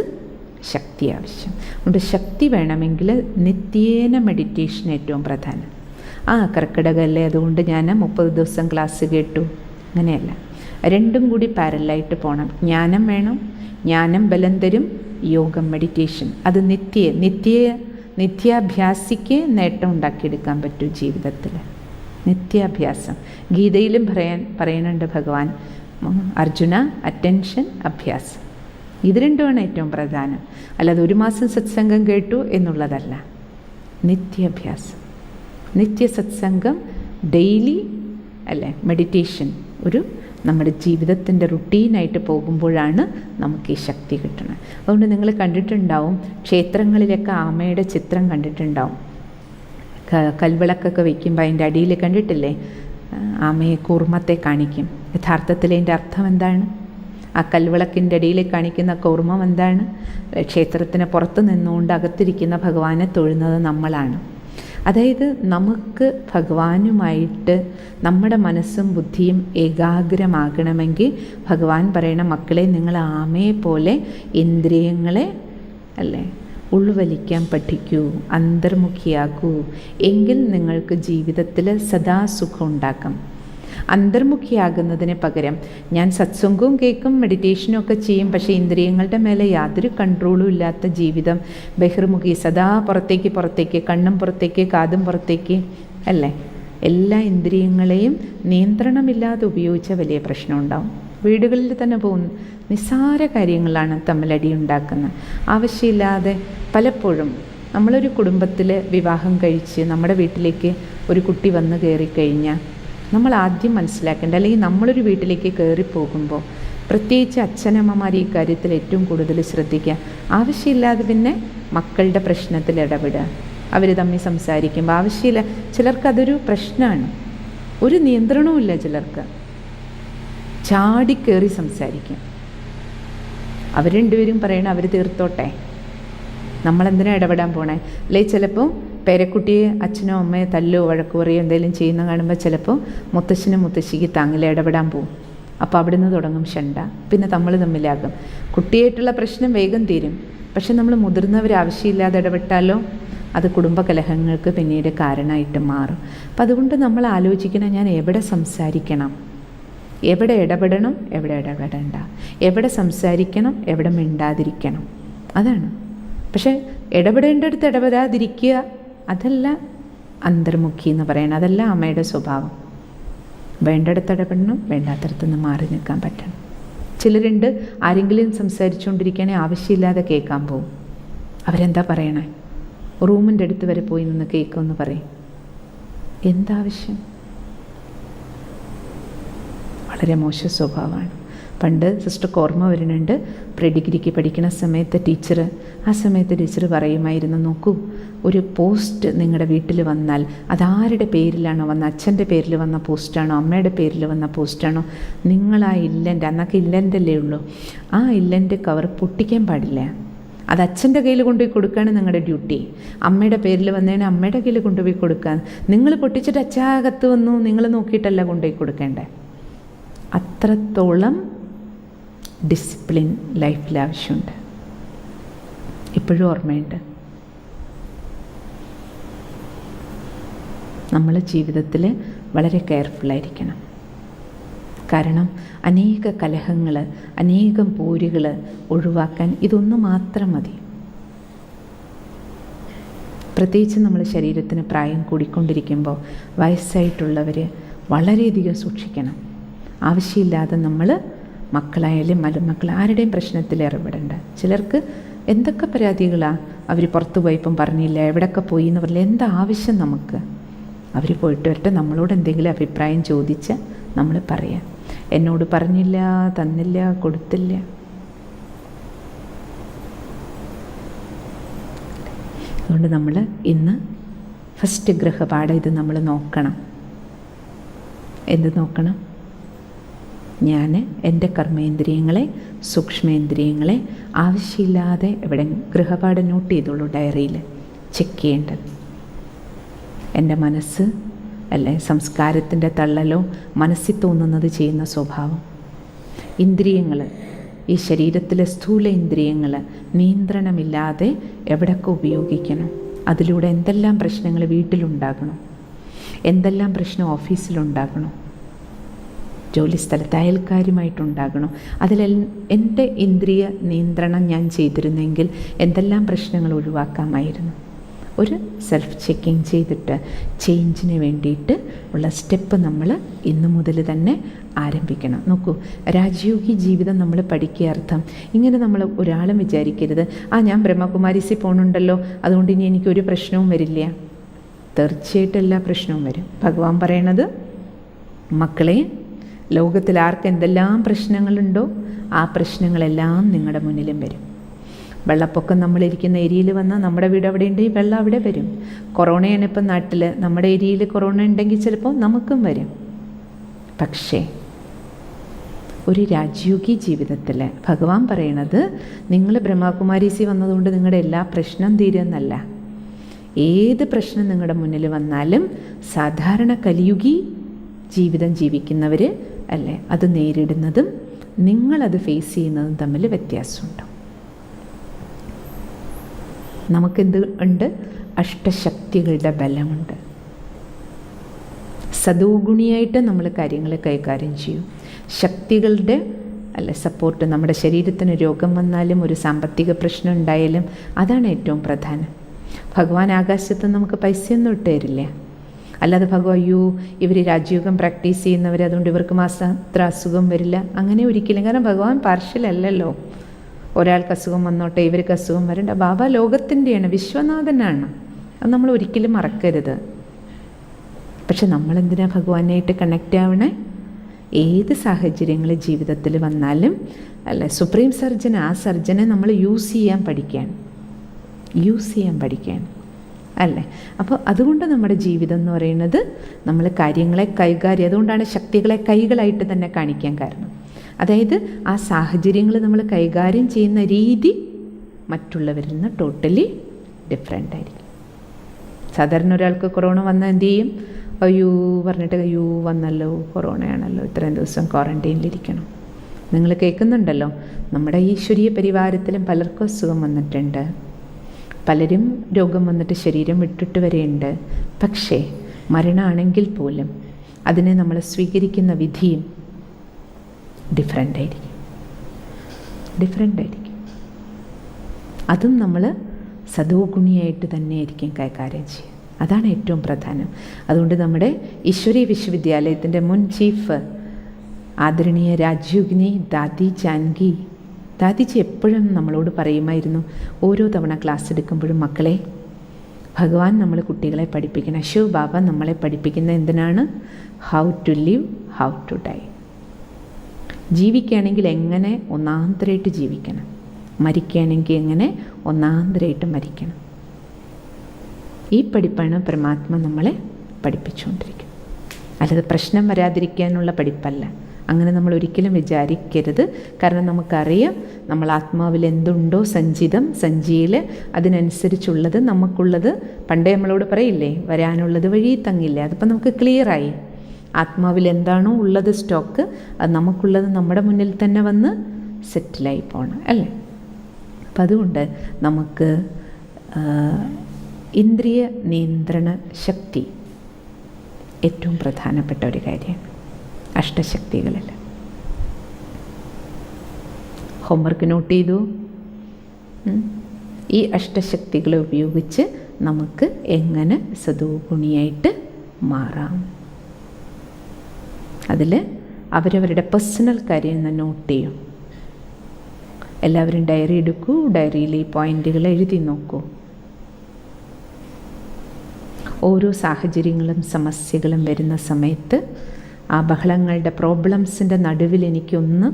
ശക്തി ആവശ്യം. അതുകൊണ്ട് ശക്തി വേണമെങ്കിൽ നിത്യേന മെഡിറ്റേഷൻ ഏറ്റവും പ്രധാനം. കർക്കിടകമല്ലേ, അതുകൊണ്ട് ഞാൻ 30 ദിവസം ക്ലാസ് കേട്ടു, അങ്ങനെയല്ല. രണ്ടും കൂടി പാരലായിട്ട് പോകണം. ജ്ഞാനം വേണം, ജ്ഞാനം ബലം തരും യോഗം, മെഡിറ്റേഷൻ. അത് നിത്യാഭ്യാസിക്ക് നേട്ടം ഉണ്ടാക്കിയെടുക്കാൻ പറ്റും ജീവിതത്തിൽ. നിത്യാഭ്യാസം ഗീതയിലും പറയുന്നുണ്ട് ഭഗവാൻ, അർജുന അറ്റൻഷൻ, അഭ്യാസം. ഇത് രണ്ടുമാണ് ഏറ്റവും പ്രധാനം. അല്ലാതെ ഒരു മാസം സത്സംഗം കേട്ടു എന്നുള്ളതല്ല. നിത്യാഭ്യാസം, നിത്യസത്സംഗം, ഡെയിലി അല്ലേ മെഡിറ്റേഷൻ ഒരു നമ്മുടെ ജീവിതത്തിൻ്റെ റുട്ടീനായിട്ട് പോകുമ്പോഴാണ് നമുക്ക് ഈ ശക്തി കിട്ടുന്നത്. അതുകൊണ്ട് നിങ്ങൾ കണ്ടിട്ടുണ്ടാവും, ക്ഷേത്രങ്ങളിലൊക്കെ ആമയുടെ ചിത്രം കണ്ടിട്ടുണ്ടാവും. കൽവിളക്കൊക്കെ വയ്ക്കുമ്പോൾ അതിൻ്റെ അടിയിൽ കണ്ടിട്ടില്ലേ, ആമയെ കൂർമ്മത്തെ കാണിക്കും. യഥാർത്ഥത്തിൽ അതിൻ്റെ അർത്ഥം എന്താണ്? ആ കൽവിളക്കിൻ്റെ അടിയിൽ കാണിക്കുന്ന കൂർമ്മം എന്താണ്? ക്ഷേത്രത്തിന് പുറത്ത് നിന്നുകൊണ്ട് അകത്തിരിക്കുന്ന ഭഗവാനെ തൊഴുന്നത് നമ്മളാണ്. അതായത് നമുക്ക് ഭഗവാനുമായിട്ട് നമ്മുടെ മനസ്സും ബുദ്ധിയും ഏകാഗ്രമാകണമെങ്കിൽ ഭഗവാൻ പറയണ, മക്കളെ നിങ്ങൾ ആമയെ പോലെ ഇന്ദ്രിയങ്ങളെ അല്ലേ ഉൾവലിക്കാൻ പഠിക്കൂ, അന്തർമുഖിയാക്കൂ. എങ്കിൽ നിങ്ങൾക്ക് ജീവിതത്തിൽ സദാ സുഖം ഉണ്ടാക്കാം. അന്തർമുഖിയാകുന്നതിന് പകരം ഞാൻ സത്സംഗവും കേൾക്കും, മെഡിറ്റേഷനും ഒക്കെ ചെയ്യും, പക്ഷേ ഇന്ദ്രിയങ്ങളുടെ മേലെ യാതൊരു കൺട്രോളും ഇല്ലാത്ത ജീവിതം, ബഹിർമുഖി, സദാ പുറത്തേക്ക്, കണ്ണും പുറത്തേക്ക്, കാതും പുറത്തേക്ക് അല്ലേ, എല്ലാ ഇന്ദ്രിയങ്ങളെയും നിയന്ത്രണമില്ലാതെ ഉപയോഗിച്ച വലിയ പ്രശ്നം ഉണ്ടാവും. വീടുകളിൽ തന്നെ പോകുന്നു, നിസ്സാര കാര്യങ്ങളാണ് തമ്മിലടി ഉണ്ടാക്കുന്നത്. ആവശ്യമില്ലാതെ പലപ്പോഴും നമ്മളൊരു കുടുംബത്തിൽ വിവാഹം കഴിച്ച് നമ്മുടെ വീട്ടിലേക്ക് ഒരു കുട്ടി വന്ന് കയറിക്കഴിഞ്ഞാൽ നമ്മൾ ആദ്യം മനസ്സിലാക്കേണ്ട, അല്ലെങ്കിൽ നമ്മളൊരു വീട്ടിലേക്ക് കയറിപ്പോകുമ്പോൾ പ്രത്യേകിച്ച് അച്ഛനമ്മമാർ ഈ കാര്യത്തിൽ ഏറ്റവും കൂടുതൽ ശ്രദ്ധിക്കുക. ആവശ്യമില്ലാതെ പിന്നെ മക്കളുടെ പ്രശ്നത്തിൽ ഇടപെടുക, അവർ തമ്മിൽ സംസാരിക്കുമ്പോൾ ആവശ്യമില്ല. ചിലർക്കതൊരു പ്രശ്നമാണ്, ഒരു നിയന്ത്രണവുമില്ല. ചിലർക്ക് ചാടിക്കേറി സംസാരിക്കും. അവർ രണ്ടുപേരും പറയണം അവർ തീർത്തോട്ടെ, നമ്മളെന്തിനാ ഇടപെടാൻ പോണേ. അല്ലെങ്കിൽ ചിലപ്പോൾ പേരക്കുട്ടിയെ അച്ഛനോ അമ്മയോ തല്ലോ വഴക്ക് പറയുകയോ എന്തെങ്കിലും ചെയ്യുന്ന കാണുമ്പോൾ ചിലപ്പോൾ മുത്തശ്ശനും മുത്തശ്ശിക്ക് താങ്ങില്ല, ഇടപെടാൻ പോവും. അപ്പോൾ അവിടുന്ന് തുടങ്ങും ഷണ്ട, പിന്നെ നമ്മൾ തമ്മിലാകും. കുട്ടിയായിട്ടുള്ള പ്രശ്നം വേഗം തീരും, പക്ഷെ നമ്മൾ മുതിർന്നവർ ആവശ്യമില്ലാതെ ഇടപെട്ടാലോ അത് കുടുംബ കലഹങ്ങൾക്ക് പിന്നീട് കാരണമായിട്ട് മാറും. അപ്പം അതുകൊണ്ട് നമ്മൾ ആലോചിക്കണം, ഞാൻ എവിടെ സംസാരിക്കണം, എവിടെ ഇടപെടണം, എവിടെ ഇടപെടണ്ട, എവിടെ സംസാരിക്കണം, എവിടെ മിണ്ടാതിരിക്കണം, അതാണ്. പക്ഷെ ഇടപെടേണ്ടടുത്ത് ഇടപെടാതിരിക്കുക, അതല്ല അന്തർമുഖി എന്ന് പറയണം, അതല്ല അമ്മയുടെ സ്വഭാവം. വേണ്ടടുത്ത് ഇടപെടണം, വേണ്ടാത്തടത്തുനിന്ന് മാറി നിൽക്കാൻ പറ്റണം. ചിലരുണ്ട്, ആരെങ്കിലും സംസാരിച്ചുകൊണ്ടിരിക്കുകയാണെങ്കിൽ ആവശ്യമില്ലാതെ കേൾക്കാൻ പോകും. അവരെന്താ പറയണേ, റൂമിൻ്റെ അടുത്ത് വരെ പോയി നിന്ന് കേൾക്കുമെന്ന് പറയും. എന്താവശ്യം? വളരെ മോശം സ്വഭാവമാണ്. പണ്ട് സിസ്റ്റർ ഓർമ്മ വരുന്നുണ്ട്, പ്രീ ഡിഗ്രിക്ക് പഠിക്കുന്ന സമയത്ത് ടീച്ചർ പറയുമായിരുന്നു, നോക്കൂ, ഒരു പോസ്റ്റ് നിങ്ങളുടെ വീട്ടിൽ വന്നാൽ അതാരുടെ പേരിലാണോ വന്ന, അച്ഛൻ്റെ പേരിൽ വന്ന പോസ്റ്റാണോ അമ്മയുടെ പേരിൽ വന്ന പോസ്റ്റാണോ, നിങ്ങൾ ആ ഇല്ലൻ്റെ, അന്നൊക്കെ ഇല്ലൻ്റെല്ലേ ഉള്ളൂ, ആ ഇല്ലൻ്റെ കവർ പൊട്ടിക്കാൻ പാടില്ല. അത് അച്ഛൻ്റെ കയ്യിൽ കൊണ്ടുപോയി കൊടുക്കുകയാണ് നിങ്ങളുടെ ഡ്യൂട്ടി. അമ്മയുടെ പേരിൽ വന്നതിന് അമ്മയുടെ കയ്യിൽ കൊണ്ടുപോയി കൊടുക്കാൻ. നിങ്ങൾ പൊട്ടിച്ചിട്ട് അച്ഛാകത്ത് വന്നു നിങ്ങൾ നോക്കിയിട്ടല്ല കൊണ്ടുപോയി കൊടുക്കേണ്ടേ. അത്രത്തോളം ഡിസിപ്ലിൻ ലൈഫിൽ ആവശ്യമുണ്ട്. ഇപ്പോഴും ഓർമ്മയുണ്ട്, നമ്മൾ ജീവിതത്തിൽ വളരെ കെയർഫുള്ളായിരിക്കണം. കാരണം അനേക കലഹങ്ങൾ, അനേകം പോരുകൾ ഒഴിവാക്കാൻ ഇതൊന്നു മാത്രം മതി. പ്രത്യേകിച്ച് നമ്മൾ ശരീരത്തിന് പ്രായം കൂടിക്കൊണ്ടിരിക്കുമ്പോൾ വയസ്സായിട്ടുള്ളവർ വളരെയധികം സൂക്ഷിക്കണം. ആവശ്യമില്ലാതെ നമ്മൾ മക്കളായാലും മരുമക്കൾ ആരുടെയും പ്രശ്നത്തിൽ ഇടപെടേണ്ട. ചിലർക്ക് എന്തൊക്കെ പരാതികളാണ്, അവർ പുറത്ത് പോയപ്പം പറഞ്ഞില്ല, എവിടെയൊക്കെ പോയി എന്ന് പറഞ്ഞില്ല. എന്താ ആവശ്യം നമുക്ക്? അവർ പോയിട്ട് വരട്ടെ. നമ്മളോട് എന്തെങ്കിലും അഭിപ്രായം ചോദിച്ചാൽ നമ്മൾ പറയാം, എന്നോട് പറഞ്ഞില്ല, തന്നില്ല, കൊടുത്തില്ല. അതുകൊണ്ട് നമ്മൾ ഇന്ന് ഫസ്റ്റ് ഗൃഹപാഠം ഇത് നമ്മൾ നോക്കണം. എന്ത് നോക്കണം? ഞാൻ എൻ്റെ കർമ്മേന്ദ്രിയങ്ങളെ, സൂക്ഷ്മേന്ദ്രിയങ്ങളെ ആവശ്യമില്ലാതെ എവിടെ, ഗൃഹപാഠം നോട്ട് ചെയ്തോളൂ, ഡയറിയിൽ ചെക്ക് ചെയ്യേണ്ടത്. എൻ്റെ മനസ്സ് അല്ലെ, സംസ്കാരത്തിൻ്റെ തള്ളലോ മനസ്സിൽ തോന്നുന്നത് ചെയ്യുന്ന സ്വഭാവം. ഇന്ദ്രിയങ്ങൾ, ഈ ശരീരത്തിലെ സ്ഥൂല ഇന്ദ്രിയങ്ങൾ നിയന്ത്രണമില്ലാതെ എവിടെയൊക്കെ ഉപയോഗിക്കണം. അതിലൂടെ എന്തെല്ലാം പ്രശ്നങ്ങൾ വീട്ടിലുണ്ടാകണം, എന്തെല്ലാം പ്രശ്നം ഓഫീസിലുണ്ടാകണം. ജോലിസ്ഥലത്ത് അയൽക്കാരുമായിട്ടുണ്ടാകണം. എൻ്റെ ഇന്ദ്രിയ നിയന്ത്രണം ഞാൻ ചെയ്തിരുന്നെങ്കിൽ എന്തെല്ലാം പ്രശ്നങ്ങൾ ഒഴിവാക്കാമായിരുന്നു. ഒരു സെൽഫ് ചെക്കിങ് ചെയ്തിട്ട് ചേഞ്ചിന് വേണ്ടിയിട്ട് ഉള്ള സ്റ്റെപ്പ് നമ്മൾ ഇന്നു മുതൽ തന്നെ ആരംഭിക്കണം. നോക്കൂ, രാജയോഗി ജീവിതം നമ്മൾ പഠിക്കുക അർത്ഥം ഇങ്ങനെ നമ്മൾ ഒരാളും വിചാരിക്കരുത്, ഞാൻ ബ്രഹ്മകുമാരീസിൽ പോകുന്നുണ്ടല്ലോ അതുകൊണ്ട് ഇനി എനിക്കൊരു പ്രശ്നവും വരില്ല. തീർച്ചയായിട്ടും എല്ലാ പ്രശ്നവും വരും. ഭഗവാൻ പറയണത്, മക്കളെ, ലോകത്തിൽ ആർക്ക് എന്തെല്ലാം പ്രശ്നങ്ങളുണ്ടോ ആ പ്രശ്നങ്ങളെല്ലാം നിങ്ങളുടെ മുന്നിലും വരും. വെള്ളപ്പൊക്കം നമ്മളിരിക്കുന്ന ഏരിയയിൽ വന്നാൽ നമ്മുടെ വീട് അവിടെ ഉണ്ടെങ്കിൽ വെള്ളം അവിടെ വരും. കൊറോണയാണ് ഇപ്പം നാട്ടിൽ, നമ്മുടെ ഏരിയയിൽ കൊറോണ ഉണ്ടെങ്കിൽ ചിലപ്പോൾ നമുക്കും വരും. പക്ഷേ ഒരു രാജയോഗി ജീവിതത്തിൽ ഭഗവാൻ പറയണത്, നിങ്ങൾ ബ്രഹ്മകുമാരീസി വന്നതുകൊണ്ട് നിങ്ങളുടെ എല്ലാ പ്രശ്നം തീരുമെന്നല്ല. ഏത് പ്രശ്നം നിങ്ങളുടെ മുന്നിൽ വന്നാലും സാധാരണ കലിയുഗി ജീവിതം ജീവിക്കുന്നവർ അല്ലേ, അത് നേരിടുന്നതും നിങ്ങളത് ഫേസ് ചെയ്യുന്നതും തമ്മിൽ വ്യത്യാസമുണ്ട്. നമുക്കെന്ത് ഉണ്ട്? അഷ്ടശക്തികളുടെ ബലമുണ്ട്. സദോഗുണിയായിട്ട് നമ്മൾ കാര്യങ്ങൾ കൈകാര്യം ചെയ്യും. ശക്തികളുടെ സപ്പോർട്ട്, നമ്മുടെ ശരീരത്തിന് രോഗം വന്നാലും ഒരു സാമ്പത്തിക പ്രശ്നം ഉണ്ടായാലും അതാണ് ഏറ്റവും പ്രധാനം. ഭഗവാൻ ആകാശത്ത് നമുക്ക് പൈസയൊന്നും ഇട്ട് തരില്ല. അല്ലാതെ ഭഗവാൻ ഇവർ രാജയോഗം പ്രാക്ടീസ് ചെയ്യുന്നവർ അതുകൊണ്ട് ഇവർക്ക് മാത്രം അസുഖം വരില്ല, അങ്ങനെ ഒരിക്കലും. കാരണം ഭഗവാൻ പാർഷ്യലല്ലല്ലോ. ഒരാൾക്ക് അസുഖം വന്നോട്ടെ ഇവർക്ക് അസുഖം വരണ്ട. ബാബ ലോകത്തിൻ്റെയാണ്, വിശ്വനാഥനാണ്. അത് നമ്മൾ ഒരിക്കലും മറക്കരുത്. പക്ഷെ നമ്മളെന്തിനാ ഭഗവാനായിട്ട് കണക്റ്റ് ആവണേ? ഏത് സാഹചര്യങ്ങൾ ജീവിതത്തിൽ വന്നാലും സുപ്രീം സർജൻ, ആ സർജനെ നമ്മൾ യൂസ് ചെയ്യാൻ പഠിക്കാൻ അല്ലേ. അപ്പോൾ അതുകൊണ്ട് നമ്മുടെ ജീവിതം എന്ന് പറയുന്നത് നമ്മൾ കാര്യങ്ങളെ കൈകാര്യം, അതുകൊണ്ടാണ് ശക്തികളെ കൈകളായിട്ട് തന്നെ കാണിക്കാൻ കാരണം. അതായത് ആ സാഹചര്യങ്ങൾ നമ്മൾ കൈകാര്യം ചെയ്യുന്ന രീതി മറ്റുള്ളവരിൽ നിന്ന് ടോട്ടലി ഡിഫറെൻ്റ് ആയിരിക്കും. സാധാരണ ഒരാൾക്ക് കൊറോണ വന്നാൽ എന്തു ചെയ്യും? പറഞ്ഞിട്ട് വന്നല്ലോ, കൊറോണയാണല്ലോ, ഇത്രയും ദിവസം ക്വാറൻറ്റൈനിലിരിക്കണം. നിങ്ങൾ കേൾക്കുന്നുണ്ടല്ലോ, നമ്മുടെ ഈശ്വരീയ പരിവാരത്തിലും പലർക്കും അസുഖം വന്നിട്ടുണ്ട്. പലരും രോഗം വന്നിട്ട് ശരീരം വിട്ടിട്ട് വരെയുണ്ട്. പക്ഷേ മരണമാണെങ്കിൽ പോലും അതിനെ നമ്മൾ സ്വീകരിക്കുന്ന വിധിയും ഡിഫറെൻ്റ് ആയിരിക്കും. അതും നമ്മൾ സദോഗുണിയായിട്ട് തന്നെയായിരിക്കും കൈകാര്യം ചെയ്യുക. അതാണ് ഏറ്റവും പ്രധാനം. അതുകൊണ്ട് നമ്മുടെ ഈശ്വരീയ വിശ്വവിദ്യാലയത്തിൻ്റെ മുൻ ചീഫ് ആദരണീയ രാജയോഗിനി ദാദിജി എപ്പോഴും നമ്മളോട് പറയുമായിരുന്നു, ഓരോ തവണ ക്ലാസ് എടുക്കുമ്പോഴും, മക്കളെ, ഭഗവാൻ നമ്മൾ കുട്ടികളെ പഠിപ്പിക്കണം. ശിവ് ബാബ നമ്മളെ പഠിപ്പിക്കുന്നത് എന്തിനാണ്? How to live, how to die. ജീവിക്കുകയാണെങ്കിൽ എങ്ങനെ ഒന്നാന്തരമായിട്ട് ജീവിക്കണം, മരിക്കുകയാണെങ്കിൽ എങ്ങനെ ഒന്നാന്തരമായിട്ട് മരിക്കണം. ഈ പഠിപ്പാണ് പരമാത്മ നമ്മളെ പഠിപ്പിച്ചുകൊണ്ടിരിക്കുന്നത്. അല്ലാതെ പ്രശ്നം വരാതിരിക്കാനുള്ള പഠിപ്പല്ല. അങ്ങനെ നമ്മൾ ഒരിക്കലും വിചാരിക്കരുത്. കാരണം നമുക്കറിയാം നമ്മൾ ആത്മാവിൽ എന്തുണ്ടോ സഞ്ചിയിൽ അതിനനുസരിച്ചുള്ളത് നമുക്കുള്ളത്. പണ്ടേ നമ്മളോട് പറയില്ലേ, വരാനുള്ളത് വഴി തങ്ങില്ല. അതിപ്പോൾ നമുക്ക് ക്ലിയറായി. ആത്മാവിൽ എന്താണോ ഉള്ളത് സ്റ്റോക്ക്, അത് നമുക്കുള്ളത് നമ്മുടെ മുന്നിൽ തന്നെ വന്ന് സെറ്റിലായി പോകണം അല്ലേ. അപ്പം അതുകൊണ്ട് നമുക്ക് ഇന്ദ്രിയ നിയന്ത്രണ ശക്തി ഏറ്റവും പ്രധാനപ്പെട്ട ഒരു കാര്യമാണ്. അഷ്ടശക്തികളിൽ ഹോംവർക്ക് നോട്ട് ചെയ്തു. ഈ അഷ്ടശക്തികളെ ഉപയോഗിച്ച് നമുക്ക് എങ്ങനെ സദോഗുണിയായിട്ട് മാറാം. അതിൽ അവരവരുടെ പേഴ്സണൽ കാര്യം നോട്ട് ചെയ്യും. എല്ലാവരും ഡയറി എടുക്കൂ. ഡയറിയിൽ ഈ പോയിന്റുകൾ എഴുതി നോക്കൂ. ഓരോ സാഹചര്യങ്ങളും സമസ്യകളും വരുന്ന സമയത്ത് ആ ബഹളങ്ങളുടെ പ്രോബ്ലംസിൻ്റെ നടുവിൽ എനിക്കൊന്ന്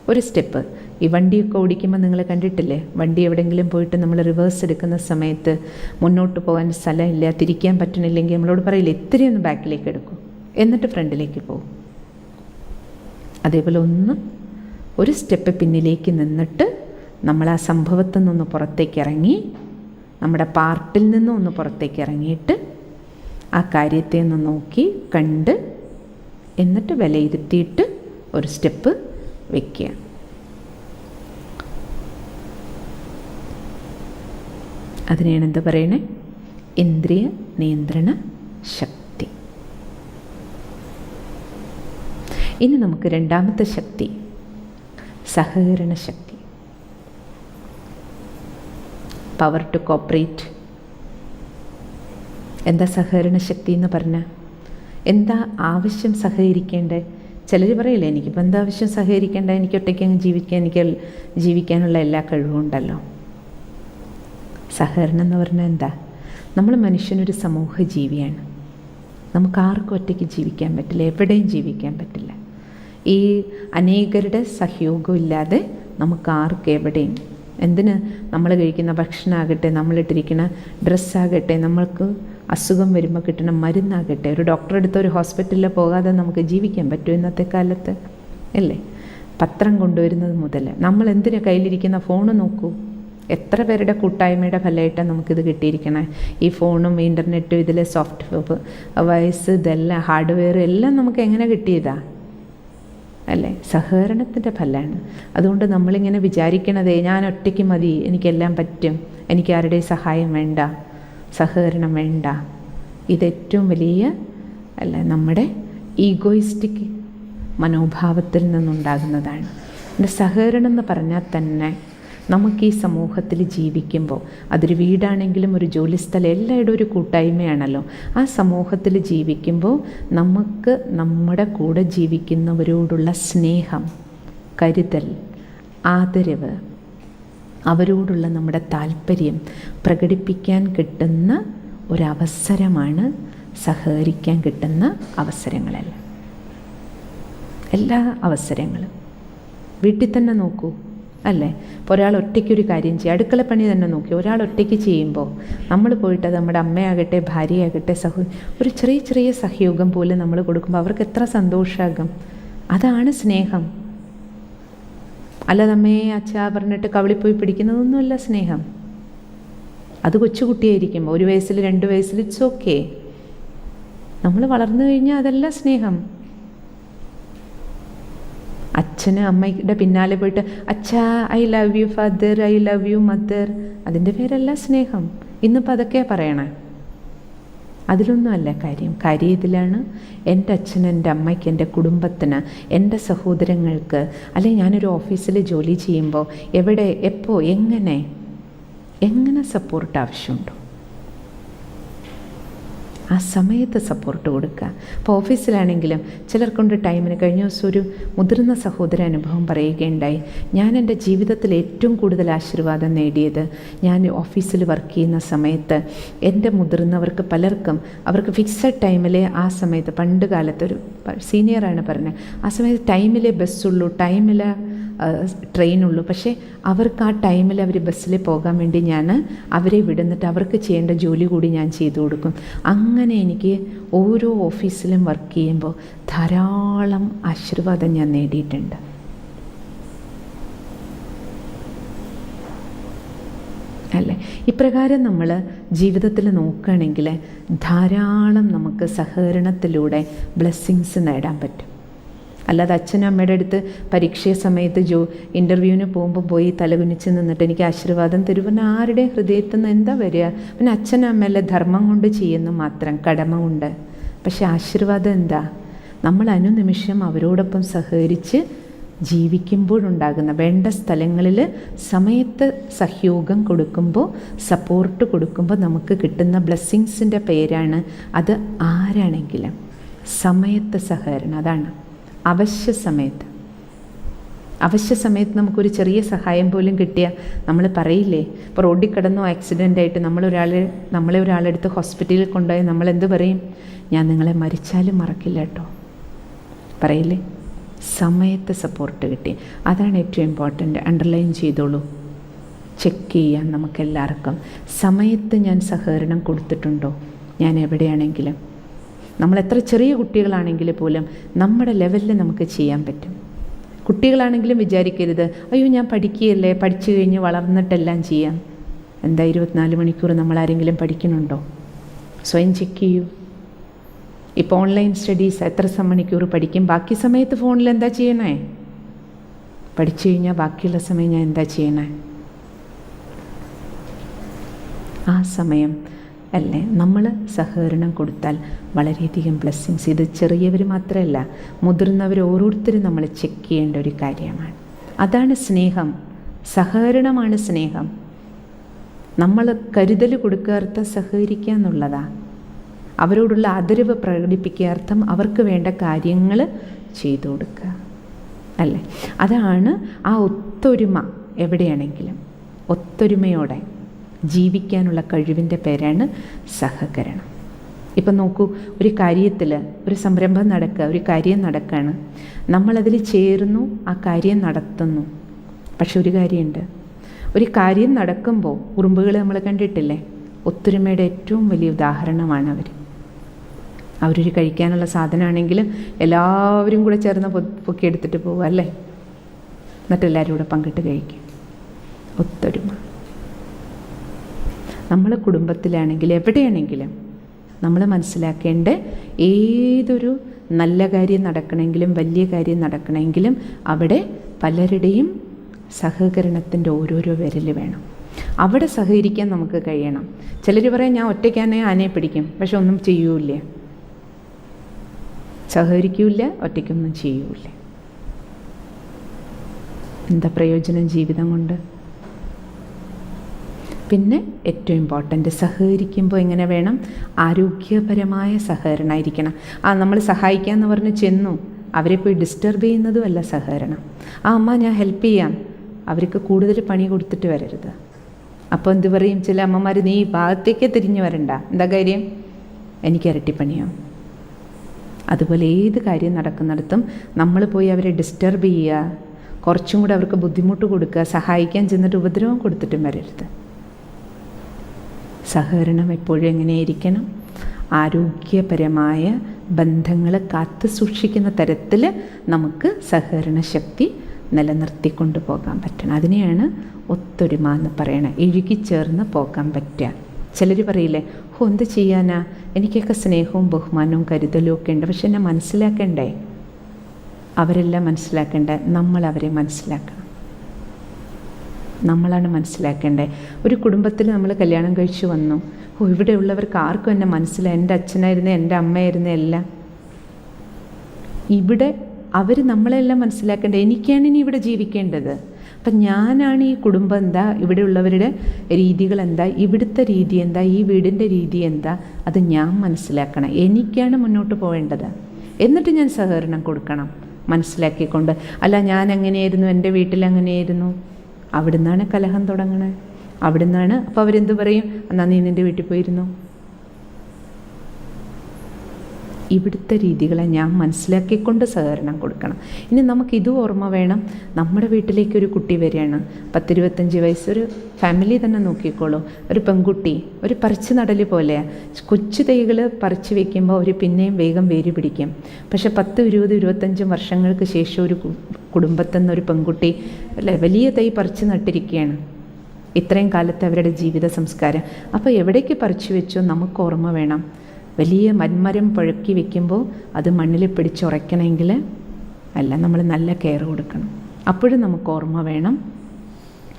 ഒരു സ്റ്റെപ്പ്. ഈ വണ്ടിയൊക്കെ ഓടിക്കുമ്പോൾ നിങ്ങൾ കണ്ടിട്ടില്ലേ, വണ്ടി എവിടെയെങ്കിലും പോയിട്ട് നമ്മൾ റിവേഴ്സ് എടുക്കുന്ന സമയത്ത് മുന്നോട്ട് പോകാൻ സ്ഥലമില്ല, തിരിക്കാൻ പറ്റണില്ലെങ്കിൽ നമ്മളോട് പറയില്ല, ഇത്രയൊന്ന് ബാക്കിലേക്ക് എടുക്കും, എന്നിട്ട് ഫ്രണ്ടിലേക്ക് പോകും. അതേപോലെ ഒരു സ്റ്റെപ്പ് പിന്നിലേക്ക് നിന്നിട്ട് നമ്മൾ ആ സംഭവത്തിൽ നിന്നൊന്ന് പുറത്തേക്ക് ഇറങ്ങി, നമ്മുടെ പാർട്ടിൽ നിന്നും ഒന്ന് പുറത്തേക്ക് ഇറങ്ങിയിട്ട് ആ കാര്യത്തെ ഒന്ന് നോക്കി കണ്ട് എന്നിട്ട് വിലയിരുത്തിയിട്ട് ഒരു സ്റ്റെപ്പ് വയ്ക്കുക. അതിനെയാണ് എന്ത് പറയണേ? ഇന്ദ്രിയ നിയന്ത്രണ ശക്തി. ഇനി നമുക്ക് രണ്ടാമത്തെ ശക്തി, സഹകരണ ശക്തി. Power to cooperate. എന്താ സഹകരണ ശക്തി എന്ന് പറഞ്ഞാൽ? എന്താ ആവശ്യം സഹകരിക്കേണ്ടത്? ചിലർ പറയില്ല, എനിക്കിപ്പോൾ എന്താ ആവശ്യം സഹകരിക്കേണ്ട, എനിക്ക് ഒറ്റയ്ക്ക് അങ്ങ് എനിക്ക് ജീവിക്കാനുള്ള എല്ലാ കഴിവും ഉണ്ടല്ലോ. സഹകരണം എന്ന് പറഞ്ഞാൽ എന്താ? നമ്മൾ മനുഷ്യനൊരു സമൂഹ ജീവിയാണ്. നമുക്ക് ആർക്കും ഒറ്റയ്ക്ക് ജീവിക്കാൻ പറ്റില്ല, എവിടെയും ജീവിക്കാൻ പറ്റില്ല. ഈ അനേകരുടെ സഹയോഗം ഇല്ലാതെ നമുക്ക് ആർക്കും എവിടെയും, എന്തിന് നമ്മൾ കഴിക്കുന്ന ഭക്ഷണമാകട്ടെ, നമ്മളിട്ടിരിക്കുന്ന ഡ്രസ്സാകട്ടെ, നമ്മൾക്ക് അസുഖം വരുമ്പോൾ കിട്ടുന്ന മരുന്നാകട്ടെ, ഒരു ഡോക്ടറെ അടുത്ത് ഒരു ഹോസ്പിറ്റലിൽ പോകാതെ നമുക്ക് ജീവിക്കാൻ പറ്റും ഇന്നത്തെ കാലത്ത് അല്ലേ? പത്രം കൊണ്ടുവരുന്നത് മുതൽ നമ്മൾ എന്തിനാ കയ്യിലിരിക്കുന്ന ഫോണ് നോക്കൂ. എത്ര പേരുടെ കൂട്ടായ്മയുടെ ഫലമായിട്ടാണ് നമുക്കിത് കിട്ടിയിരിക്കണേ. ഈ ഫോണും ഇൻ്റർനെറ്റും ഇതിലെ സോഫ്റ്റ്വെയർ വയസ്സ് ഇതെല്ലാം ഹാർഡ്വെയർ എല്ലാം നമുക്ക് എങ്ങനെ കിട്ടിയതാ അല്ലേ? സഹകരണത്തിൻ്റെ ഫലമാണ്. അതുകൊണ്ട് നമ്മളിങ്ങനെ വിചാരിക്കണതേ ഞാൻ ഒറ്റയ്ക്ക് മതി, എനിക്കെല്ലാം പറ്റും, എനിക്ക് ആരുടെയും സഹായം വേണ്ട, സഹകരണം വേണ്ട. ഇതേറ്റവും വലിയ നമ്മുടെ ഈഗോയിസ്റ്റിക് മനോഭാവത്തിൽ നിന്നുണ്ടാകുന്നതാണ്. എൻ്റെ സഹകരണം എന്ന് പറഞ്ഞാൽ തന്നെ നമുക്ക് ഈ സമൂഹത്തിൽ ജീവിക്കുമ്പോൾ, അതൊരു വീടാണെങ്കിലും ഒരു ജോലിസ്ഥലം എല്ലായിടും ഒരു കൂട്ടായ്മയാണല്ലോ. ആ സമൂഹത്തിൽ ജീവിക്കുമ്പോൾ നമുക്ക് നമ്മുടെ കൂടെ ജീവിക്കുന്നവരോടുള്ള സ്നേഹം, കരുതൽ, ആദരവ്, അവരോടുള്ള നമ്മുടെ താല്പര്യം പ്രകടിപ്പിക്കാൻ കിട്ടുന്ന ഒരവസരമാണ് സഹകരിക്കാൻ കിട്ടുന്ന അവസരങ്ങളെല്ലാം. എല്ലാ അവസരങ്ങളും വീട്ടിൽ തന്നെ നോക്കൂ അല്ലേ? ഇപ്പോൾ ഒരാൾ ഒറ്റയ്ക്കൊരു കാര്യം ചെയ്യുക, അടുക്കളപ്പണി തന്നെ നോക്കി ഒരാൾ ഒറ്റയ്ക്ക് ചെയ്യുമ്പോൾ നമ്മൾ പോയിട്ട് അത് നമ്മുടെ അമ്മയാകട്ടെ ഭാര്യയാകട്ടെ ഒരു ചെറിയ ചെറിയ സഹയോഗം പോലും നമ്മൾ കൊടുക്കുമ്പോൾ അവർക്ക് എത്ര സന്തോഷമാകും. അതാണ് സ്നേഹം. അല്ലാതെ അമ്മയെ അച്ഛാ പറഞ്ഞിട്ട് കവളിപ്പോയി പിടിക്കുന്നതൊന്നുമല്ല സ്നേഹം. അത് കൊച്ചുകുട്ടിയായിരിക്കുമ്പോൾ 1 വയസ്സിൽ 2 വയസ്സിൽ ഇറ്റ്സ് ഓക്കെ. നമ്മൾ വളർന്നു കഴിഞ്ഞാൽ അതല്ല സ്നേഹം. അച്ഛന് അമ്മയുടെ പിന്നാലെ പോയിട്ട് അച്ഛാ I love you father, I love you mother, അതിൻ്റെ പേരല്ല സ്നേഹം. ഇന്നിപ്പോൾ അതൊക്കെയാണ് പറയണേ. അതിലൊന്നുമല്ല കാര്യം. കാര്യം ഇതിലാണ്. എൻ്റെ അച്ഛന്, എൻ്റെ അമ്മയ്ക്ക്, എൻ്റെ കുടുംബത്തിന്, എൻ്റെ സഹോദരങ്ങൾക്ക്, അല്ലെങ്കിൽ ഞാനൊരു ഓഫീസിൽ ജോലി ചെയ്യുമ്പോൾ എവിടെ എപ്പോൾ എങ്ങനെ സപ്പോർട്ട് ആവശ്യമുണ്ടോ ആ സമയത്ത് സപ്പോർട്ട് കൊടുക്കുക. ഇപ്പോൾ ഓഫീസിലാണെങ്കിലും ചിലർക്കൊണ്ട് ടൈമിന്. കഴിഞ്ഞ ദിവസം ഒരു മുതിർന്ന സഹോദര അനുഭവം പറയുകയുണ്ടായി. ഞാൻ എൻ്റെ ജീവിതത്തിൽ ഏറ്റവും കൂടുതൽ ആശീർവാദം നേടിയത് ഞാൻ ഓഫീസിൽ വർക്ക് ചെയ്യുന്ന സമയത്ത് എൻ്റെ മുതിർന്നവർക്ക് പലർക്കും അവർക്ക് ഫിക്സഡ് ടൈമിലെ ആ സമയത്ത്, പണ്ട് കാലത്ത് ഒരു സീനിയറാണ് പറഞ്ഞത്, ആ സമയത്ത് ടൈമിലെ ബസ്സുള്ളൂ, ടൈമിലെ ട്രെയിനുള്ളൂ. പക്ഷേ അവർക്ക് ആ ടൈമിൽ അവർ ബസ്സിൽ പോകാൻ വേണ്ടി ഞാൻ അവരെ വിടുന്നിട്ട് അവർക്ക് ചെയ്യേണ്ട ജോലി കൂടി ഞാൻ ചെയ്തു കൊടുക്കും. അങ്ങനെ എനിക്ക് ഓരോ ഓഫീസിലും വർക്ക് ചെയ്യുമ്പോൾ ധാരാളം ആശീർവാദം ഞാൻ നേടിയിട്ടുണ്ട്. അല്ലേ? ഇപ്രകാരം നമ്മൾ ജീവിതത്തിൽ നോക്കുകയാണെങ്കിൽ ധാരാളം നമുക്ക് സഹകരണത്തിലൂടെ ബ്ലെസ്സിങ്സ് നേടാൻ പറ്റും. അല്ലാതെ അച്ഛനും അമ്മയുടെ അടുത്ത് പരീക്ഷ സമയത്ത് ഇൻ്റർവ്യൂവിന് പോകുമ്പോൾ പോയി തലകുനിച്ച് നിന്നിട്ട് എനിക്ക് ആശീർവാദം തരുമെന്ന് ആരുടെയും ഹൃദയത്തിൽ നിന്ന് എന്താ വരിക? പിന്നെ അച്ഛനും അമ്മയല്ലേ ധർമ്മം കൊണ്ട് ചെയ്യുന്നു മാത്രം, കടമ കൊണ്ട്. പക്ഷെ ആശീർവാദം എന്താ? നമ്മൾ അനുനിമിഷം അവരോടൊപ്പം സഹകരിച്ച് ജീവിക്കുമ്പോഴുണ്ടാകുന്ന, വേണ്ട സ്ഥലങ്ങളിൽ സമയത്ത് സഹയോഗം കൊടുക്കുമ്പോൾ, സപ്പോർട്ട് കൊടുക്കുമ്പോൾ നമുക്ക് കിട്ടുന്ന ബ്ലെസ്സിങ്സിൻ്റെ പേരാണ് അത്. ആരാണെങ്കിലും സമയത്ത് സഹകരണം. അതാണ് അവശ്യ സമയത്ത് നമുക്കൊരു ചെറിയ സഹായം പോലും കിട്ടിയാൽ നമ്മൾ പറയില്ലേ? ഇപ്പോൾ റോഡിൽ കിടന്നോ ആക്സിഡൻ്റായിട്ട് നമ്മളെ ഒരാളെടുത്ത് ഹോസ്പിറ്റലിൽ കൊണ്ടുപോയി നമ്മളെന്ത് പറയും? ഞാൻ നിങ്ങളെ മരിച്ചാലും മറക്കില്ല കേട്ടോ, പറയില്ലേ? സമയത്ത് സപ്പോർട്ട് കിട്ടി. അതാണ് ഏറ്റവും ഇമ്പോർട്ടൻ്റ്. അണ്ടർലൈൻ ചെയ്തോളൂ. ചെക്ക് ചെയ്യാൻ നമുക്കെല്ലാവർക്കും സമയത്ത് ഞാൻ സഹകരണം കൊടുത്തിട്ടുണ്ടോ? ഞാൻ എവിടെയാണെങ്കിലും, നമ്മൾ എത്ര ചെറിയ കുട്ടികളാണെങ്കിൽ പോലും നമ്മുടെ ലെവലിൽ നമുക്ക് ചെയ്യാൻ പറ്റും. കുട്ടികളാണെങ്കിലും വിചാരിക്കരുത് അയ്യോ ഞാൻ പഠിക്കുകയല്ലേ, പഠിച്ചു കഴിഞ്ഞ് വളർന്നിട്ടെല്ലാം ചെയ്യാം. എന്താ 24 മണിക്കൂർ നമ്മളാരെങ്കിലും പഠിക്കുന്നുണ്ടോ? സ്വയം ചെക്ക് ചെയ്യൂ. ഇപ്പോൾ ഓൺലൈൻ സ്റ്റഡീസ് എത്ര മണിക്കൂർ പഠിക്കും? ബാക്കി സമയത്ത് ഫോണിൽ എന്താ ചെയ്യണേ? പഠിച്ചു കഴിഞ്ഞാൽ ബാക്കിയുള്ള സമയം ഞാൻ എന്താ ചെയ്യണേ? ആ സമയം അല്ലേ? നമ്മൾ സഹകരണം കൊടുത്താൽ വളരെയധികം ബ്ലെസ്സിങ്സ്. ഇത് ചെറിയവർ മാത്രമല്ല, മുതിർന്നവർ ഓരോരുത്തരും നമ്മൾ ചെക്ക് ചെയ്യേണ്ട ഒരു കാര്യമാണ്. അതാണ് സ്നേഹം. സഹകരണമാണ് സ്നേഹം. നമ്മൾ കരുതൽ കൊടുക്കുക സഹകരിക്കുക എന്നുള്ളതാണ്. അവരോടുള്ള ആദരവ് പ്രകടിപ്പിക്കുക, അവർക്ക് വേണ്ട കാര്യങ്ങൾ ചെയ്തു കൊടുക്കുക, അല്ലേ? അതാണ് ആ ഒത്തൊരുമ. എവിടെയാണെങ്കിലും ഒത്തൊരുമയോടെ ജീവിക്കാനുള്ള കഴിവിൻ്റെ പേരാണ് സഹകരണം. ഇപ്പം നോക്കൂ, ഒരു കാര്യത്തിൽ ഒരു സംരംഭം നടക്കുക, ഒരു കാര്യം നടക്കുകയാണ്, നമ്മളതിൽ ചേർന്നു, ആ കാര്യം നടത്തുന്നു. പക്ഷെ ഒരു കാര്യമുണ്ട്, ഒരു കാര്യം നടക്കുമ്പോൾ ഉറുമ്പുകൾ നമ്മൾ കണ്ടിട്ടില്ലേ? ഒത്തൊരുമയുടെ ഏറ്റവും വലിയ ഉദാഹരണമാണ് അവർ. അവരൊരു കഴിക്കാനുള്ള സാധനമാണെങ്കിലും എല്ലാവരും കൂടെ ചേർന്ന് പൊക്കിയെടുത്തിട്ട് പോകുക, അല്ലേ? എന്നിട്ടെല്ലാവരും കൂടെ പങ്കിട്ട് കഴിക്കും. ഒത്തൊരുമ. നമ്മൾ കുടുംബത്തിലാണെങ്കിലും എവിടെയാണെങ്കിലും നമ്മൾ മനസ്സിലാക്കേണ്ട, ഏതൊരു നല്ല കാര്യം നടക്കണമെങ്കിലും വലിയ കാര്യം നടക്കണമെങ്കിലും അവിടെ പലരുടെയും സഹകരണത്തിൻ്റെ ഓരോരോ വിരൽ വേണം. അവിടെ സഹകരിക്കാൻ നമുക്ക് കഴിയണം. ചിലർ പറയാം, ഞാൻ ഒറ്റയ്ക്കാണെങ്കിൽ ആനയെ പിടിക്കും, പക്ഷെ ഒന്നും ചെയ്യൂല, സഹകരിക്കൂല, ഒറ്റയ്ക്കൊന്നും ചെയ്യൂല. എന്താ പ്രയോജനം ജീവിതം കൊണ്ട്? പിന്നെ ഏറ്റവും ഇമ്പോർട്ടൻ്റ്, സഹകരിക്കുമ്പോൾ എങ്ങനെ വേണം? ആരോഗ്യപരമായ സഹകരണമായിരിക്കണം. നമ്മൾ സഹായിക്കാമെന്ന് പറഞ്ഞ് ചെന്നു അവരെ പോയി ഡിസ്റ്റർബ് ചെയ്യുന്നതും അല്ല സഹകരണം. അമ്മ ഞാൻ ഹെൽപ്പ് ചെയ്യാം, അവർക്ക് കൂടുതൽ പണി കൊടുത്തിട്ട് വരരുത്. അപ്പോൾ എന്ത് പറയും ചില അമ്മമാർ, നീ ഈ ഭാഗത്തേക്ക് തിരിഞ്ഞു വരണ്ട, എന്താ കാര്യം? എനിക്ക് ഇരട്ടിപ്പണിയാവും. അതുപോലെ ഏത് കാര്യം നടക്കുന്നിടത്തും നമ്മൾ പോയി അവരെ ഡിസ്റ്റർബ് ചെയ്യുക, കുറച്ചും കൂടെ അവർക്ക് ബുദ്ധിമുട്ട് കൊടുക്കുക, സഹായിക്കാൻ ചെന്നിട്ട് ഉപദ്രവം കൊടുത്തിട്ടും വരരുത്. സഹകരണം എപ്പോഴും എങ്ങനെയായിരിക്കണം? ആരോഗ്യപരമായ ബന്ധങ്ങൾ കാത്തു സൂക്ഷിക്കുന്ന തരത്തിൽ നമുക്ക് സഹകരണ ശക്തി നിലനിർത്തിക്കൊണ്ടു പോകാൻ പറ്റണം. അതിനെയാണ് ഒത്തൊരുമ എന്ന് പറയണത്. ഇഴുകിച്ചേർന്ന് പോകാൻ പറ്റുക. ചിലർ പറയില്ലേ, എന്ത് ചെയ്യാനാ, എനിക്കൊക്കെ സ്നേഹവും ബഹുമാനവും കരുതലും ഒക്കെ ഉണ്ട്, പക്ഷെ എന്നെ മനസ്സിലാക്കണ്ടേ? അവരെല്ലാം മനസ്സിലാക്കണ്ടേ? നമ്മളവരെ മനസ്സിലാക്കണം. നമ്മളാണ് മനസ്സിലാക്കേണ്ടത്. ഒരു കുടുംബത്തിൽ നമ്മൾ കല്യാണം കഴിച്ചു വന്നു, ഇവിടെയുള്ളവർക്ക് ആർക്കും എന്നെ മനസ്സിലായി, എൻ്റെ അച്ഛനായിരുന്നേ എൻ്റെ അമ്മയായിരുന്നേ എല്ലാം. ഇവിടെ അവർ നമ്മളെല്ലാം മനസ്സിലാക്കേണ്ടത്. എനിക്കാണ് ഇനി ഇവിടെ ജീവിക്കേണ്ടത്. അപ്പം ഞാനാണ് ഈ കുടുംബം എന്താ, ഇവിടെയുള്ളവരുടെ രീതികൾ എന്താ, ഇവിടുത്തെ രീതി എന്താ, ഈ വീടിൻ്റെ രീതി എന്താ, അത് ഞാൻ മനസ്സിലാക്കണം. എനിക്കാണ് മുന്നോട്ട് പോവേണ്ടത്. എന്നിട്ട് ഞാൻ സഹകരണം കൊടുക്കണം മനസ്സിലാക്കിക്കൊണ്ട്. അല്ല ഞാൻ എങ്ങനെയായിരുന്നു, എൻ്റെ വീട്ടിൽ എങ്ങനെയായിരുന്നു, അവിടുന്നാണ് കലഹം തുടങ്ങണത്. അവിടുന്നാണ്. അപ്പോൾ അവരെന്ത് പറയും? എന്നാൽ നീ നിൻ്റെ വീട്ടിൽ പോയിരുന്നു. ഇവിടുത്തെ രീതികളെ ഞാൻ മനസ്സിലാക്കിക്കൊണ്ട് സഹകരണം കൊടുക്കണം. ഇനി നമുക്കിതും ഓർമ്മ വേണം, നമ്മുടെ വീട്ടിലേക്കൊരു കുട്ടി വരികയാണ്, 10-25 വയസ്സൊരു ഫാമിലി തന്നെ നോക്കിക്കോളൂ. ഒരു പെൺകുട്ടി ഒരു പറിച്ചു നടൽ പോലെയാണ്. കൊച്ചു തൈകൾ പറിച്ചു വയ്ക്കുമ്പോൾ അവർ പിന്നെയും വേഗം വേര് പിടിക്കും. പക്ഷെ 10-20-25 വർഷങ്ങൾക്ക് ശേഷം ഒരു കുടുംബത്തിൽ നിന്നൊരു പെൺകുട്ടി അല്ലേ വലിയ തൈ പറിച്ചു നട്ടിരിക്കുകയാണ്. ഇത്രയും കാലത്തെ അവരുടെ ജീവിത സംസ്കാരം. അപ്പോൾ എവിടേക്ക് പറിച്ചു വെച്ചോ നമുക്ക് ഓർമ്മ വേണം. വലിയ മന്മരം പഴുക്കി വെക്കുമ്പോൾ അത് മണ്ണിൽ പിടിച്ചുറയ്ക്കണമെങ്കിൽ അല്ല, നമ്മൾ നല്ല കെയർ കൊടുക്കണം. അപ്പോഴും നമുക്ക് ഓർമ്മ വേണം,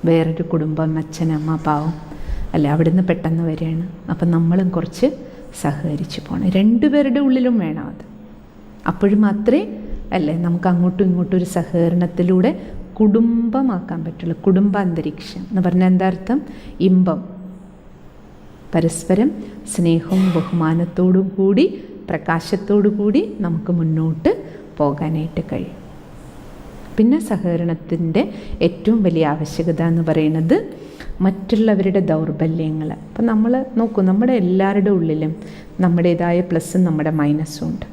വേറൊരു കുടുംബം, അച്ഛൻ അമ്മ പാവം അല്ല, അവിടുന്ന് പെട്ടെന്ന് വരികയാണ്. അപ്പം നമ്മളും കുറച്ച് സഹകരിച്ച് പോകണം. രണ്ടുപേരുടെ ഉള്ളിലും വേണം അത്. അപ്പോഴും മാത്രമേ അല്ലേ നമുക്ക് അങ്ങോട്ടും ഇങ്ങോട്ടും ഒരു സഹകരണത്തിലൂടെ കുടുംബമാക്കാൻ പറ്റുള്ളൂ. കുടുംബാന്തരീക്ഷം എന്ന് പറഞ്ഞാൽ എന്താ അർത്ഥം? ഇമ്പം, പരസ്പരം സ്നേഹവും ബഹുമാനത്തോടും കൂടി പ്രകാശത്തോടു കൂടി നമുക്ക് മുന്നോട്ട് പോകാനായിട്ട് കഴിയും. പിന്നെ സഹകരണത്തിൻ്റെ ഏറ്റവും വലിയ ആവശ്യകത എന്ന് പറയുന്നത് മറ്റുള്ളവരുടെ ദൗർബല്യങ്ങൾ. അപ്പം നമ്മൾ നോക്കൂ, നമ്മുടെ എല്ലാവരുടെ ഉള്ളിലും നമ്മുടേതായ പ്ലസ്സും നമ്മുടെ മൈനസും ഉണ്ട്.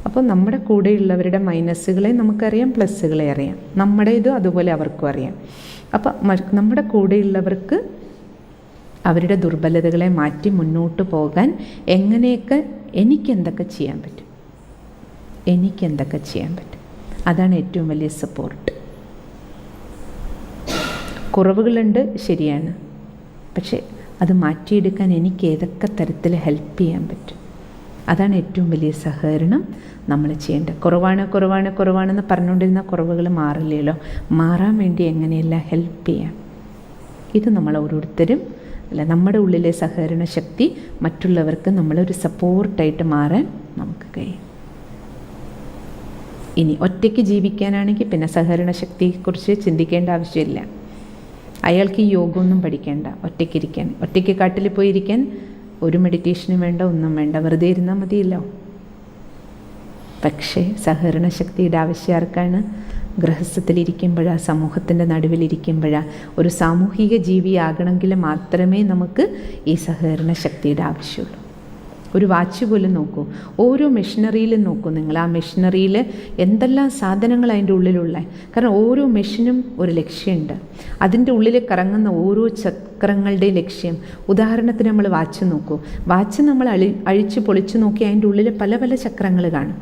അപ്പോൾ നമ്മുടെ കൂടെയുള്ളവരുടെ മൈനസുകളെ നമുക്കറിയാം, പ്ലസ്സുകളെ അറിയാം. നമ്മുടേതും അതുപോലെ അവർക്കും അറിയാം. അപ്പം നമ്മുടെ കൂടെയുള്ളവർക്ക് അവരുടെ ദുർബലതകളെ മാറ്റി മുന്നോട്ട് പോകാൻ എങ്ങനെയൊക്കെ എനിക്കെന്തൊക്കെ ചെയ്യാൻ പറ്റും, എനിക്കെന്തൊക്കെ ചെയ്യാൻ പറ്റും, അതാണ് ഏറ്റവും വലിയ സപ്പോർട്ട്. കുറവുകളുണ്ട്, ശരിയാണ്, പക്ഷേ അത് മാറ്റിയെടുക്കാൻ എനിക്ക് ഏതൊക്കെ തരത്തിൽ ഹെൽപ്പ് ചെയ്യാൻ പറ്റും, അതാണ് ഏറ്റവും വലിയ സഹകരണം നമ്മൾ ചെയ്യേണ്ടത്. കുറവാണെന്ന് പറഞ്ഞുകൊണ്ടിരുന്ന കുറവുകൾ മാറില്ലല്ലോ. മാറാൻ വേണ്ടി എങ്ങനെയെല്ലാം ഹെൽപ്പ് ചെയ്യാം, ഇത് നമ്മൾ ഓരോരുത്തരും അല്ല, നമ്മുടെ ഉള്ളിലെ സഹകരണ ശക്തി മറ്റുള്ളവർക്ക് നമ്മളൊരു സപ്പോർട്ടായിട്ട് മാറാൻ നമുക്ക് കഴിയും. ഇനി ഒറ്റയ്ക്ക് ജീവിക്കാനാണെങ്കിൽ പിന്നെ സഹകരണ ശക്തിയെക്കുറിച്ച് ചിന്തിക്കേണ്ട ആവശ്യമില്ല. അയാൾക്ക് ഈ യോഗമൊന്നും പഠിക്കേണ്ട, ഒറ്റയ്ക്കിരിക്കാൻ. ഒറ്റയ്ക്ക് കാട്ടിൽ പോയിരിക്കാൻ ഒരു മെഡിറ്റേഷനും വേണ്ട, ഒന്നും വേണ്ട, വെറുതെ ഇരുന്നാൽ മതിയല്ലോ. പക്ഷേ സഹകരണ ശക്തിയുടെ ആവശ്യം ആർക്കാണ്? ഗൃഹസ്ഥത്തിലിരിക്കുമ്പോഴാണ്, സമൂഹത്തിൻ്റെ നടുവിലിരിക്കുമ്പോഴാണ്. ഒരു സാമൂഹിക ജീവിയാകണമെങ്കിൽ മാത്രമേ നമുക്ക് ഈ സഹകരണ ശക്തിയുടെ ആവശ്യമുള്ളൂ. ഒരു വാച്ച് പോലും നോക്കൂ, ഓരോ മെഷീനറിയിലും നോക്കൂ നിങ്ങൾ. ആ മെഷീനറിയിൽ എന്തെല്ലാം സാധനങ്ങൾ അതിൻ്റെ ഉള്ളിലുള്ള. കാരണം ഓരോ മെഷീനും ഒരു ലക്ഷ്യമുണ്ട്. അതിൻ്റെ ഉള്ളിൽ കറങ്ങുന്ന ഓരോ ചക്രങ്ങളുടെ ലക്ഷ്യം. ഉദാഹരണത്തിന് നമ്മൾ വാച്ച് നോക്കൂ. വാച്ച് നമ്മൾ അഴിച്ച് പൊളിച്ച് നോക്കി അതിൻ്റെ ഉള്ളിൽ പല പല ചക്രങ്ങൾ കാണും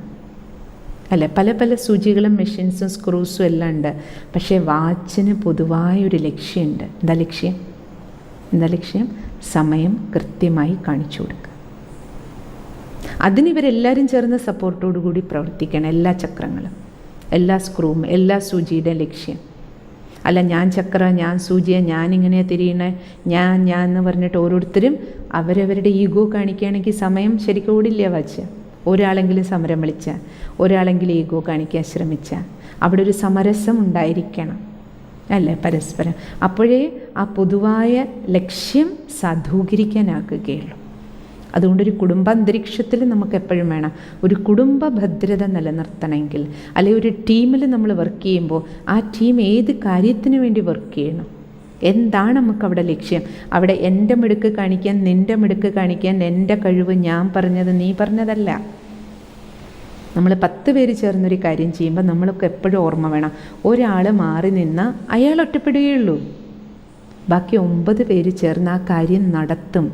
അല്ലേ? പല പല സൂചികളും മെഷീൻസും സ്ക്രൂസും എല്ലാം ഉണ്ട്. പക്ഷേ വാച്ചിന് പൊതുവായൊരു ലക്ഷ്യമുണ്ട്. എന്താ ലക്ഷ്യം? സമയം കൃത്യമായി കാണിച്ചു കൊടുക്കുക. അതിനിവരെല്ലാവരും ചേർന്ന് സപ്പോർട്ടോടു കൂടി പ്രവർത്തിക്കണം. എല്ലാ ചക്രങ്ങളും, എല്ലാ സ്ക്രൂവും, എല്ലാ സൂചിയുടെ ലക്ഷ്യം. അല്ല ഞാൻ ചക്ര, ഞാൻ സൂചിയ, ഞാനിങ്ങനെ തിരിയണേ, ഞാൻ എന്ന് പറഞ്ഞിട്ട് ഓരോരുത്തരും അവരവരുടെ ഈഗോ കാണിക്കുകയാണെങ്കിൽ സമയം ശരിക്കും ഓടില്ല വാച്ച്. ഒരാളെങ്കിലും സമരം വിളിച്ചാൽ, ഒരാളെങ്കിലും ഈഗോ കാണിക്കാൻ ശ്രമിച്ചാൽ അവിടെ ഒരു സമരസം ഉണ്ടായിരിക്കണം അല്ലേ, പരസ്പരം. അപ്പോഴേ ആ പൊതുവായ ലക്ഷ്യം സാധൂകരിക്കാനാക്കുകയുള്ളൂ. അതുകൊണ്ടൊരു കുടുംബാന്തരീക്ഷത്തിൽ നമുക്ക് എപ്പോഴും വേണം ഒരു കുടുംബ ഭദ്രത നിലനിർത്തണമെങ്കിൽ, അല്ലെങ്കിൽ ഒരു ടീമിൽ നമ്മൾ വർക്ക് ചെയ്യുമ്പോൾ ആ ടീം ഏത് കാര്യത്തിന് വേണ്ടി വർക്ക് ചെയ്യണം, എന്താണ് നമുക്കവിടെ ലക്ഷ്യം. അവിടെ എൻ്റെ മിടുക്ക് കാണിക്കാൻ, നിൻ്റെ മിടുക്ക് കാണിക്കാൻ, എൻ്റെ കഴിവ്, ഞാൻ പറഞ്ഞത് നീ പറഞ്ഞതല്ല. നമ്മൾ 10 പേര് ചേർന്നൊരു കാര്യം ചെയ്യുമ്പോൾ നമ്മൾക്ക് എപ്പോഴും ഓർമ്മ വേണം, ഒരാൾ മാറി നിന്നാൽ അയാൾ ഒറ്റപ്പെടുകയുള്ളൂ, ബാക്കി 9 പേര് ചേർന്ന് ആ കാര്യം നടത്തും.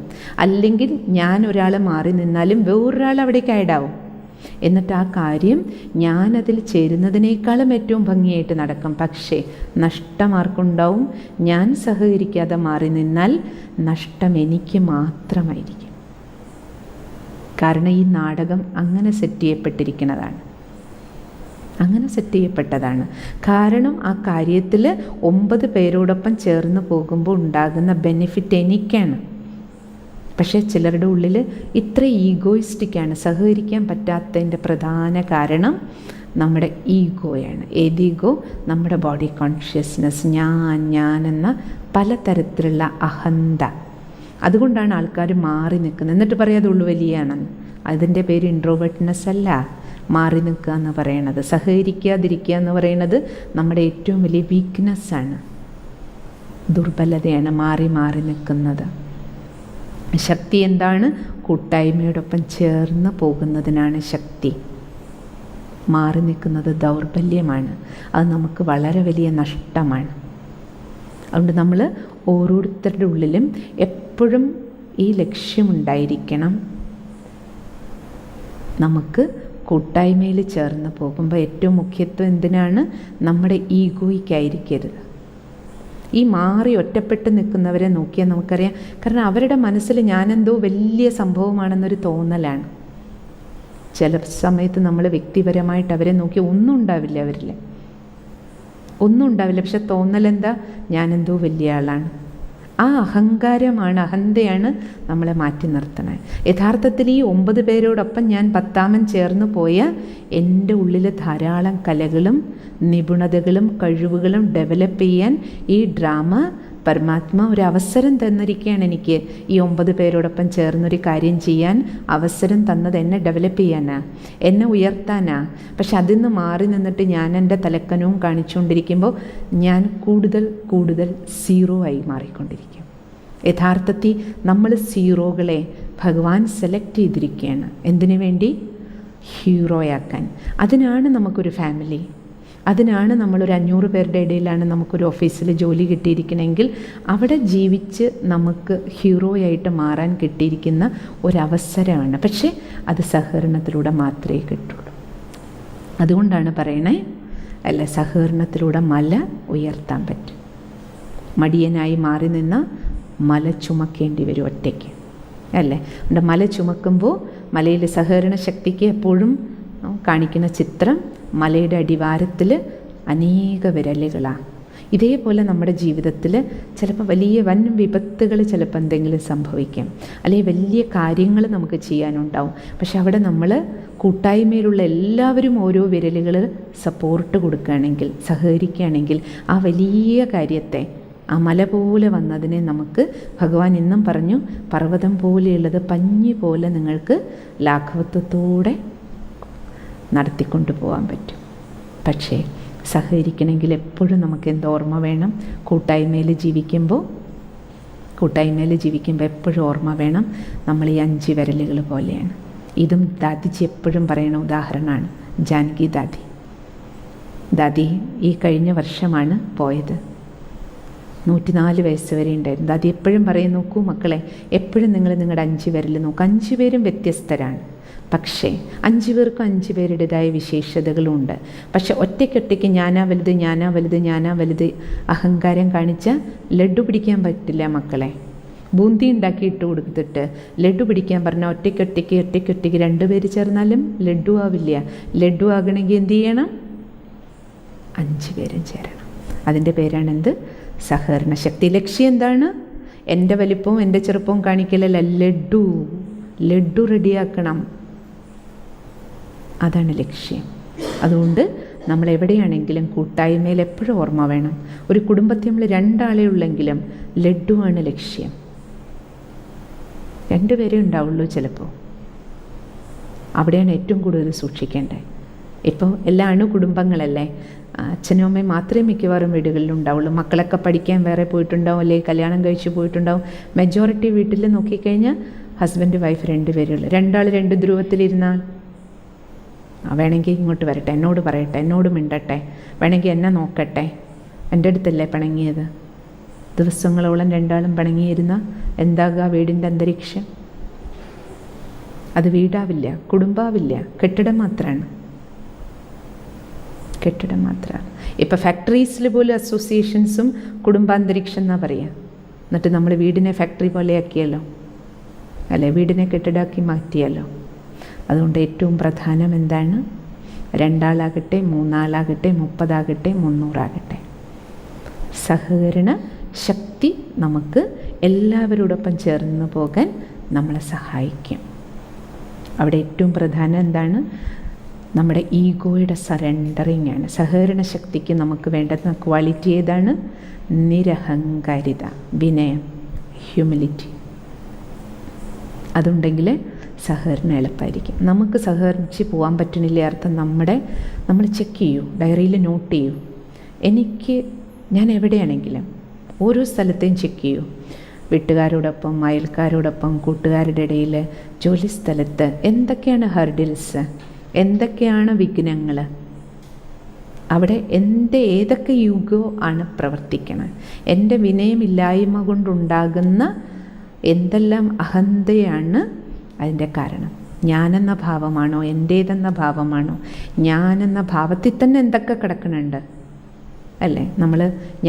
അല്ലെങ്കിൽ ഞാൻ ഒരാൾ മാറി നിന്നാലും വേറൊരാൾ അവിടേക്ക് ആയിടാവും. എന്നിട്ട് ആ കാര്യം ഞാനതിൽ ചേരുന്നതിനേക്കാളും ഏറ്റവും ഭംഗിയായിട്ട് നടക്കും. പക്ഷേ നഷ്ടം ആർക്കുണ്ടാവും? ഞാൻ സഹകരിക്കാതെ മാറി നിന്നാൽ നഷ്ടം എനിക്ക് മാത്രമായിരിക്കും. കാരണം ഈ നാടകം അങ്ങനെ സെറ്റ് ചെയ്യപ്പെട്ടതാണ്. കാരണം ആ കാര്യത്തിൽ 9 പേരോടൊപ്പം ചേർന്ന് പോകുമ്പോൾ ഉണ്ടാകുന്ന ബെനിഫിറ്റ് എനിക്കാണ്. പക്ഷേ ചിലരുടെ ഉള്ളിൽ ഇത്ര ഈഗോയിസ്റ്റിക്കാണ്. സഹകരിക്കാൻ പറ്റാത്തതിൻ്റെ പ്രധാന കാരണം നമ്മുടെ ഈഗോയാണ്. ഏത് ഈഗോ? നമ്മുടെ ബോഡി കോൺഷ്യസ്നെസ്, ഞാൻ എന്ന പലതരത്തിലുള്ള അഹന്ത. അതുകൊണ്ടാണ് ആൾക്കാർ മാറി നിൽക്കുന്നത്. എന്നിട്ട് പറയാതെ ഉള്ളു വലിയാണെന്ന്. അതിൻ്റെ പേര് ഇൻട്രോവേർട്ട്നെസ് അല്ല, മാറി നിൽക്കുക എന്ന് പറയണത്. സഹകരിക്കാതിരിക്കുക എന്ന് പറയുന്നത് നമ്മുടെ ഏറ്റവും വലിയ വീക്ക്നെസ്സാണ്, ദുർബലതയാണ്. മാറി നിൽക്കുന്നത്. ശക്തി എന്താണ്? കൂട്ടായ്മയോടൊപ്പം ചേർന്ന് പോകുന്നതിനാണ് ശക്തി. മാറി നിൽക്കുന്നത് ദൗർബല്യമാണ്. അത് നമുക്ക് വളരെ വലിയ നഷ്ടമാണ്. അതുകൊണ്ട് നമ്മൾ ഓരോരുത്തരുടെ ഉള്ളിലും എപ്പോഴും ഈ ലക്ഷ്യമുണ്ടായിരിക്കണം. നമുക്ക് കൂട്ടായ്മയിൽ ചേർന്ന് പോകുമ്പോൾ ഏറ്റവും മുഖ്യത്വം എന്തിനാണ്? നമ്മുടെ ഈഗോയ്ക്കായിരിക്കരുത്. ഈ മാറി ഒറ്റപ്പെട്ട് നിൽക്കുന്നവരെ നോക്കിയാൽ നമുക്കറിയാം. കാരണം അവരുടെ മനസ്സിൽ ഞാനെന്തോ വലിയ സംഭവമാണെന്നൊരു തോന്നലാണ്. ചില സമയത്ത് നമ്മൾ വ്യക്തിപരമായിട്ട് അവരെ നോക്കി ഒന്നും ഉണ്ടാവില്ല, ഒന്നും ഉണ്ടാവില്ല. പക്ഷെ തോന്നലെന്താ? ഞാനെന്തോ വലിയ ആളാണ്. ആ അഹങ്കാരമാണ്, അഹന്തയാണ് നമ്മളെ മാറ്റി നിർത്തണത്. യഥാർത്ഥത്തിൽ ഈ 9 പേരോടൊപ്പം ഞാൻ 10ാമൻ ചേർന്ന് പോയ എൻ്റെ ഉള്ളിൽ ധാരാളം കലകളും നിപുണതകളും കഴിവുകളും ഡെവലപ്പ് ചെയ്യാൻ ഈ ഡ്രാമ പരമാത്മ ഒരു അവസരം തന്നിരിക്കുകയാണ് എനിക്ക്. ഈ 9 പേരോടൊപ്പം ചേർന്നൊരു കാര്യം ചെയ്യാൻ അവസരം തന്നത് എന്നെ ഡെവലപ്പ് ചെയ്യാനാ, എന്നെ ഉയർത്താനാ. പക്ഷെ അതിൽ നിന്ന് മാറി നിന്നിട്ട് ഞാൻ എൻ്റെ തലക്കനവും കാണിച്ചുകൊണ്ടിരിക്കുമ്പോൾ ഞാൻ കൂടുതൽ സീറോ ആയി മാറിക്കൊണ്ടിരിക്കും. യഥാർത്ഥത്തിൽ നമ്മൾ സീറോകളെ ഭഗവാൻ സെലക്ട് ചെയ്തിരിക്കുകയാണ്. എന്തിനു വേണ്ടി? ഹീറോയാക്കാൻ. അതിനാണ് നമുക്കൊരു ഫാമിലി, അതിനാണ് നമ്മളൊരു 500 പേരുടെ ഇടയിലാണ് നമുക്കൊരു ഓഫീസിൽ ജോലി കിട്ടിയിരിക്കണമെങ്കിൽ അവിടെ ജീവിച്ച് നമുക്ക് ഹീറോയായിട്ട് മാറാൻ കിട്ടിയിരിക്കുന്ന ഒരവസരമാണ്. പക്ഷേ അത് സഹകരണത്തിലൂടെ മാത്രമേ കിട്ടുള്ളൂ. അതുകൊണ്ടാണ് പറയണേ, അല്ല, സഹകരണത്തിലൂടെ മല ഉയർത്താൻ പറ്റും. മടിയനായി മാറി നിന്ന് മല ചുമക്കേണ്ടി വരും ഒറ്റയ്ക്ക്, അല്ലേ? അതുകൊണ്ട് മല ചുമക്കുമ്പോൾ മലയിൽ സഹകരണ ശക്തിക്ക് എപ്പോഴും കാണിക്കുന്ന ചിത്രം മലയുടെ അടിവാരത്തിൽ അനേക വിരലുകളാണ്. ഇതേപോലെ നമ്മുടെ ജീവിതത്തിൽ ചിലപ്പോൾ വലിയ വൻ വിപത്തുകൾ ചിലപ്പോൾ എന്തെങ്കിലും സംഭവിക്കാം, അല്ലെങ്കിൽ വലിയ കാര്യങ്ങൾ നമുക്ക് ചെയ്യാനുണ്ടാവും. പക്ഷെ അവിടെ നമ്മൾ കൂട്ടായ്മയിലുള്ള എല്ലാവരും ഓരോ വിരലുകൾ സപ്പോർട്ട് കൊടുക്കുകയാണെങ്കിൽ, സഹകരിക്കുകയാണെങ്കിൽ ആ വലിയ കാര്യത്തെ, ആ മല പോലെ വന്നതിനെ നമുക്ക് ഭഗവാൻ ഇന്നും പറഞ്ഞു, പർവ്വതം പോലെയുള്ളത് പഞ്ഞി പോലെ നിങ്ങൾക്ക് ലാഘവത്വത്തോടെ നടത്തിക്കൊണ്ടു പോകാൻ പറ്റും. പക്ഷേ സഹകരിക്കണമെങ്കിൽ എപ്പോഴും നമുക്ക് ഓർമ്മ വേണം? കൂട്ടായ്മയിൽ ജീവിക്കുമ്പോൾ എപ്പോഴും ഓർമ്മ വേണം, നമ്മൾ ഈ 5 വിരലുകൾ പോലെയാണ്. ഇതും ദാദിജി എപ്പോഴും പറയുന്ന ഉദാഹരണമാണ്. ജാനകി ദാദി ഈ കഴിഞ്ഞ വർഷമാണ് പോയത്. 104 വയസ്സ് വരെ ഉണ്ടായിരുന്നു. ദാദി എപ്പോഴും പറയും, നോക്കൂ മക്കളെ, എപ്പോഴും നിങ്ങൾ നിങ്ങളുടെ 5 വിരൽ നോക്കൂ. 5 പേരും വ്യത്യസ്തരാണ്, പക്ഷേ 5 പേർക്കും 5 പേരുടേതായ വിശേഷതകളുണ്ട്. പക്ഷെ ഒറ്റയ്ക്കൊറ്റയ്ക്ക് ഞാനാ വലുത് അഹങ്കാരം കാണിച്ചാൽ ലഡ്ഡു പിടിക്കാൻ പറ്റില്ല മക്കളെ. ബൂന്തി ഉണ്ടാക്കി ഇട്ട് കൊടുത്തിട്ട് ലഡ്ഡു പിടിക്കാൻ പറഞ്ഞാൽ ഒറ്റയ്ക്കൊറ്റയ്ക്ക് 2 പേര് ചേർന്നാലും ലഡ്ഡു ആവില്ല. ലഡ്ഡു ആകണമെങ്കിൽ എന്ത് ചെയ്യണം? 5 പേരും ചേരണം. അതിൻ്റെ പേരാണ് എന്ത്? സഹകരണ ശക്തി. ലക്ഷ്യം എന്താണ്? എൻ്റെ വലിപ്പവും എൻ്റെ ചെറുപ്പവും കാണിക്കലല്ല, ലഡ്ഡു റെഡിയാക്കണം. അതാണ് ലക്ഷ്യം. അതുകൊണ്ട് നമ്മൾ എവിടെയാണെങ്കിലും കൂട്ടായ്മയിൽ എപ്പോഴും ഓർമ്മ വേണം, ഒരു കുടുംബത്തിൽ നമ്മൾ 2 ആളെ ഉള്ളെങ്കിലും ലഡ്ഡുവാണ് ലക്ഷ്യം. 2 പേരേ ഉണ്ടാവുള്ളൂ ചിലപ്പോൾ. അവിടെയാണ് ഏറ്റവും കൂടുതൽ സൂക്ഷിക്കേണ്ടത്. ഇപ്പോൾ എല്ലാ അണുകുടുംബങ്ങളല്ലേ, അച്ഛനും അമ്മയും മാത്രമേ മിക്കവാറും വീടുകളിൽ ഉണ്ടാവുള്ളൂ. മക്കളൊക്കെ പഠിക്കാൻ വേറെ പോയിട്ടുണ്ടാവും, അല്ലെങ്കിൽ കല്യാണം കഴിച്ച് പോയിട്ടുണ്ടാവും. മെജോറിറ്റി വീട്ടിൽ നോക്കിക്കഴിഞ്ഞാൽ ഹസ്ബൻഡ് വൈഫ് 2 പേരുള്ളൂ. 2 ആൾ 2 ധ്രുവത്തിലിരുന്നാൽ വേണമെങ്കിൽ ഇങ്ങോട്ട് വരട്ടെ, എന്നോട് പറയട്ടെ, എന്നോട് മിണ്ടട്ടെ, വേണമെങ്കിൽ എന്നെ നോക്കട്ടെ. എൻ്റെ അടുത്തല്ലേ പിണങ്ങിയത്? ദിവസങ്ങളോളം 2 ആളും പിണങ്ങിയിരുന്ന എന്താകുക വീടിൻ്റെ അന്തരീക്ഷം? അത് വീടാവില്ല, കുടുംബാവില്ല, കെട്ടിടം മാത്രമാണ്. ഇപ്പോൾ ഫാക്ടറീസിൽ പോലും അസോസിയേഷൻസും കുടുംബാന്തരീക്ഷം എന്നാണ് പറയുക. എന്നിട്ട് നമ്മൾ വീടിനെ ഫാക്ടറി പോലെയാക്കിയല്ലോ, അല്ലേ? വീടിനെ കെട്ടിടമാക്കി മാറ്റിയല്ലോ. അതുകൊണ്ട് ഏറ്റവും പ്രധാനം എന്താണ്? 2 ആളാകട്ടെ, 3 ആളാകട്ടെ, 30 ആകട്ടെ, 300 ആകട്ടെ, സഹകരണ ശക്തി നമുക്ക് എല്ലാവരോടൊപ്പം ചേർന്ന് പോകാൻ നമ്മളെ സഹായിക്കും. അവിടെ ഏറ്റവും പ്രധാനം എന്താണ്? നമ്മുടെ ഈഗോയുടെ സറണ്ടറിങ് ആണ്. സഹകരണ ശക്തിക്ക് നമുക്ക് വേണ്ടുന്ന ക്വാളിറ്റി ഏതാണ്? നിരഹങ്കാരിത, വിനയം, ഹ്യൂമിലിറ്റി. അതുണ്ടെങ്കിൽ സഹകരണം എളുപ്പമായിരിക്കും. നമുക്ക് സഹകരിച്ച് പോകാൻ പറ്റണില്ല അർത്ഥം നമ്മൾ ചെക്ക് ചെയ്യൂ, ഡയറിയിൽ നോട്ട് ചെയ്യൂ. ഞാൻ എവിടെയാണെങ്കിലും ഓരോ സ്ഥലത്തെയും ചെക്ക് ചെയ്യൂ. വീട്ടുകാരോടൊപ്പം, അയൽക്കാരോടൊപ്പം, കൂട്ടുകാരുടെ ഇടയിൽ, ജോലി സ്ഥലത്ത് എന്തൊക്കെയാണ് ഹർഡിൽസ്, എന്തൊക്കെയാണ് വിഘ്നങ്ങൾ, അവിടെ ഏതൊക്കെ യുഗോ ആണ് പ്രവർത്തിക്കണം, എൻ്റെ വിനയമില്ലായ്മ കൊണ്ടുണ്ടാകുന്ന എന്തെല്ലാം അഹന്തയാണ് അതിൻ്റെ കാരണം. ഞാനെന്ന ഭാവമാണോ, എൻ്റേതെന്ന ഭാവമാണോ? ഞാനെന്ന ഭാവത്തിൽ തന്നെ എന്തൊക്കെ കിടക്കണുണ്ട് അല്ലേ?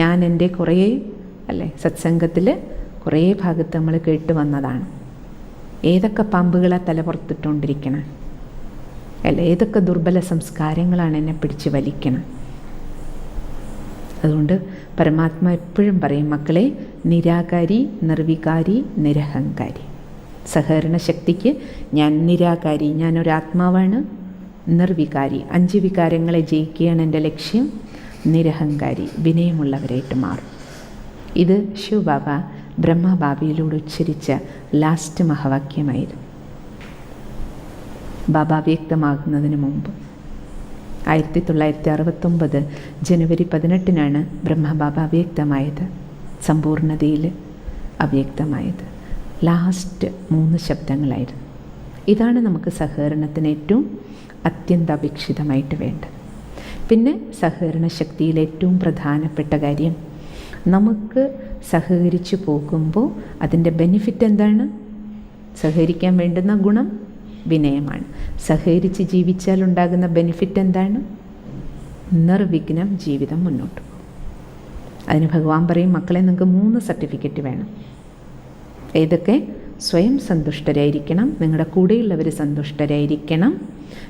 ഞാൻ എൻ്റെ കുറേ അല്ലേ സത്സംഗത്തിൽ കുറേ ഭാഗത്ത് നമ്മൾ കേട്ട് വന്നതാണ്. ഏതൊക്കെ പാമ്പുകളെ തലപുറത്തിട്ടുകൊണ്ടിരിക്കണം അല്ലേ? ഏതൊക്കെ ദുർബല സംസ്കാരങ്ങളാണ് എന്നെ പിടിച്ച് വലിക്കണം. അതുകൊണ്ട് പരമാത്മ എപ്പോഴും പറയും, മക്കളെ, നിരാകാരി, നിർവികാരി, നിരഹങ്കാരി. സഹകരണ ശക്തിക്ക് ഞാൻ നിരാകാരി, ഞാനൊരാത്മാവാണ്. നിർവികാരി, 5 വികാരങ്ങളെ ജയിക്കുകയാണ് എൻ്റെ ലക്ഷ്യം. നിരഹങ്കാരി, വിനയമുള്ളവരായിട്ട് മാറും. ഇത് ശിവബാബ ബ്രഹ്മബാബയിലൂടെ ഉച്ചരിച്ച ലാസ്റ്റ് മഹാവാക്യമായിരുന്നു. ബാബ വ്യക്തമാകുന്നതിന് മുമ്പ് 1969 ജനുവരി 18 ബ്രഹ്മബാബ അവ്യക്തമായത്, സമ്പൂർണ്ണതയിൽ അവ്യക്തമായത്. ലാസ്റ്റ് 3 ശബ്ദങ്ങളായിരുന്നു. ഇതാണ് നമുക്ക് സഹകരണത്തിന് ഏറ്റവും അത്യന്താപേക്ഷിതമായിട്ട് വേണ്ടത്. പിന്നെ സഹകരണ ശക്തിയിലെ ഏറ്റവും പ്രധാനപ്പെട്ട കാര്യം, നമുക്ക് സഹകരിച്ചു പോകുമ്പോൾ അതിൻ്റെ ബെനിഫിറ്റ് എന്താണ്? സഹകരിക്കാൻ വേണ്ടുന്ന ഗുണം വിനയമാണ്. സഹകരിച്ച് ജീവിച്ചാലുണ്ടാകുന്ന ബെനിഫിറ്റ് എന്താണ്? നിർവിഘ്നം ജീവിതം മുന്നോട്ട് പോകും. അതിന് ഭഗവാൻ പറയും, മക്കളെ, നിങ്ങൾക്ക് 3 സർട്ടിഫിക്കറ്റ് വേണം. ഏതൊക്കെ? സ്വയം സന്തുഷ്ടരായിരിക്കണം, നിങ്ങളുടെ കൂടെയുള്ളവർ സന്തുഷ്ടരായിരിക്കണം,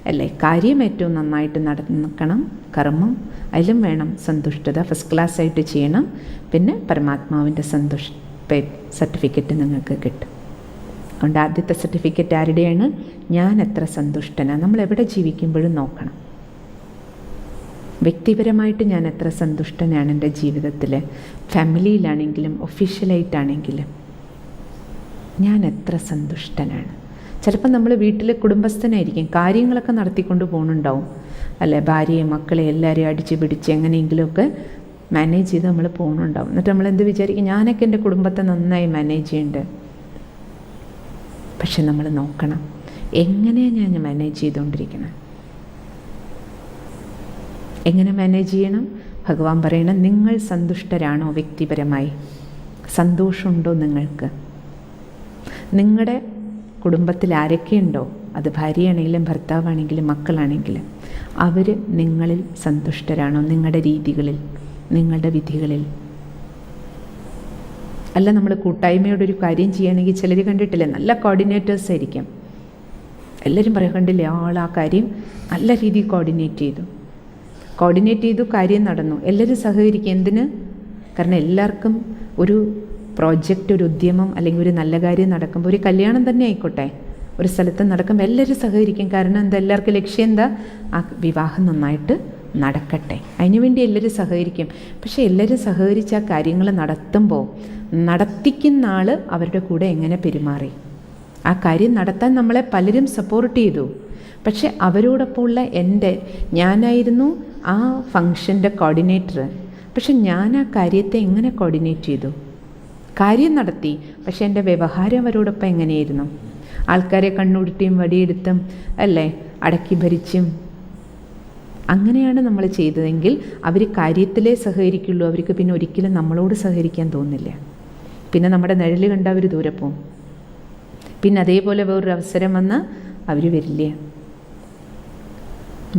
അല്ലേ? കാര്യം ഏറ്റവും നന്നായിട്ട് നടക്കണം, കർമ്മം അതിലും വേണം സന്തുഷ്ടത, ഫസ്റ്റ് ക്ലാസ് ആയിട്ട് ചെയ്യണം. പിന്നെ പരമാത്മാവിൻ്റെ സർട്ടിഫിക്കറ്റ് നിങ്ങൾക്ക് കിട്ടും. അതുകൊണ്ട് ആദ്യത്തെ സർട്ടിഫിക്കറ്റ് ആരുടെയാണ്? ഞാൻ എത്ര സന്തുഷ്ടനാണ്. നമ്മൾ എവിടെ ജീവിക്കുമ്പോഴും നോക്കണം, വ്യക്തിപരമായിട്ട് ഞാൻ എത്ര സന്തുഷ്ടനാണ് എൻ്റെ ജീവിതത്തിൽ, ഫാമിലിയിലാണെങ്കിലും ഒഫീഷ്യലായിട്ടാണെങ്കിലും ഞാൻ എത്ര സന്തുഷ്ടനാണ്. ചിലപ്പോൾ നമ്മൾ വീട്ടിൽ കുടുംബസ്ഥനായിരിക്കും, കാര്യങ്ങളൊക്കെ നടത്തിക്കൊണ്ട് പോകുന്നുണ്ടാവും, അല്ലേ? ഭാര്യയും മക്കളെ എല്ലാവരെയും അടിച്ച് പിടിച്ച് എങ്ങനെയെങ്കിലുമൊക്കെ മാനേജ് ചെയ്ത് നമ്മൾ പോകുന്നുണ്ടാവും. എന്നിട്ട് നമ്മൾ എന്ത് വിചാരിക്കും? ഞാനൊക്കെ എൻ്റെ കുടുംബത്തെ നന്നായി മാനേജ് ചെയ്യുന്നുണ്ട്. പക്ഷെ നമ്മൾ നോക്കണം, എങ്ങനെയാണ് ഞാൻ മാനേജ് ചെയ്തുകൊണ്ടിരിക്കണം? എങ്ങനെ മാനേജ് ചെയ്യണം? ഭഗവാൻ പറയണം, നിങ്ങൾ സന്തുഷ്ടരാണോ വ്യക്തിപരമായി? സന്തോഷമുണ്ടോ നിങ്ങൾക്ക്? നിങ്ങളുടെ കുടുംബത്തിൽ ആരൊക്കെയുണ്ടോ, അത് ഭാര്യയാണെങ്കിലും ഭർത്താവാണെങ്കിലും മക്കളാണെങ്കിലും, അവർ നിങ്ങളിൽ സന്തുഷ്ടരാണോ? നിങ്ങളുടെ രീതികളിൽ, നിങ്ങളുടെ വിധികളിൽ. അല്ല, നമ്മൾ കൂട്ടായ്മയോടൊരു കാര്യം ചെയ്യുകയാണെങ്കിൽ ചിലർ കണ്ടിട്ടില്ലേ, നല്ല കോർഡിനേറ്റേഴ്സ് ആയിരിക്കും. എല്ലാവരും പറയാൻ കണ്ടില്ലേ, ആ കാര്യം നല്ല രീതിയിൽ കോർഡിനേറ്റ് ചെയ്തു, കാര്യം നടന്നു, എല്ലാവരും സഹകരിക്കും. എന്തിന്? കാരണം എല്ലാവർക്കും ഒരു പ്രോജക്റ്റ്, ഒരു ഉദ്യമം അല്ലെങ്കിൽ ഒരു നല്ല കാര്യം നടക്കുമ്പോൾ, ഒരു കല്യാണം തന്നെ ആയിക്കോട്ടെ, ഒരു സ്ഥലത്ത് നടക്കുമ്പോൾ എല്ലാവരും സഹകരിക്കും. കാരണം എന്താ? എല്ലാവർക്കും ലക്ഷ്യം എന്താ? ആ വിവാഹം നന്നായിട്ട് നടക്കട്ടെ, അതിനുവേണ്ടി എല്ലാവരും സഹകരിക്കും. പക്ഷേ എല്ലാവരും സഹകരിച്ച് ആ കാര്യങ്ങൾ നടത്തുമ്പോൾ നടത്തിക്കുന്ന ആൾ അവരുടെ കൂടെ എങ്ങനെ പെരുമാറി? ആ കാര്യം നടത്താൻ നമ്മളെ പലരും സപ്പോർട്ട് ചെയ്തു, പക്ഷെ അവരോടൊപ്പമുള്ള ഞാനായിരുന്നു ആ ഫങ്ഷൻ്റെ കോർഡിനേറ്റർ. പക്ഷെ ഞാൻ ആ കാര്യത്തെ എങ്ങനെ കോർഡിനേറ്റ് ചെയ്തു? കാര്യം നടത്തി, പക്ഷെ എൻ്റെ വ്യവഹാരം അവരോടൊപ്പം എങ്ങനെയായിരുന്നു? ആൾക്കാരെ കണ്ണുരുട്ടിയും വടിയെടുത്തും, അല്ലേ, അടക്കി ഭരിച്ചും അങ്ങനെയാണ് നമ്മൾ ചെയ്തതെങ്കിൽ അവർ കാര്യത്തിലേ സഹകരിക്കുള്ളൂ. അവർക്ക് പിന്നെ ഒരിക്കലും നമ്മളോട് സഹകരിക്കാൻ തോന്നില്ല. പിന്നെ നമ്മുടെ നിഴൽ കണ്ട അവർ ദൂരെ പോവും. പിന്നെ അതേപോലെ വേറൊരു അവസരം വന്നാൽ അവർ വരില്ല,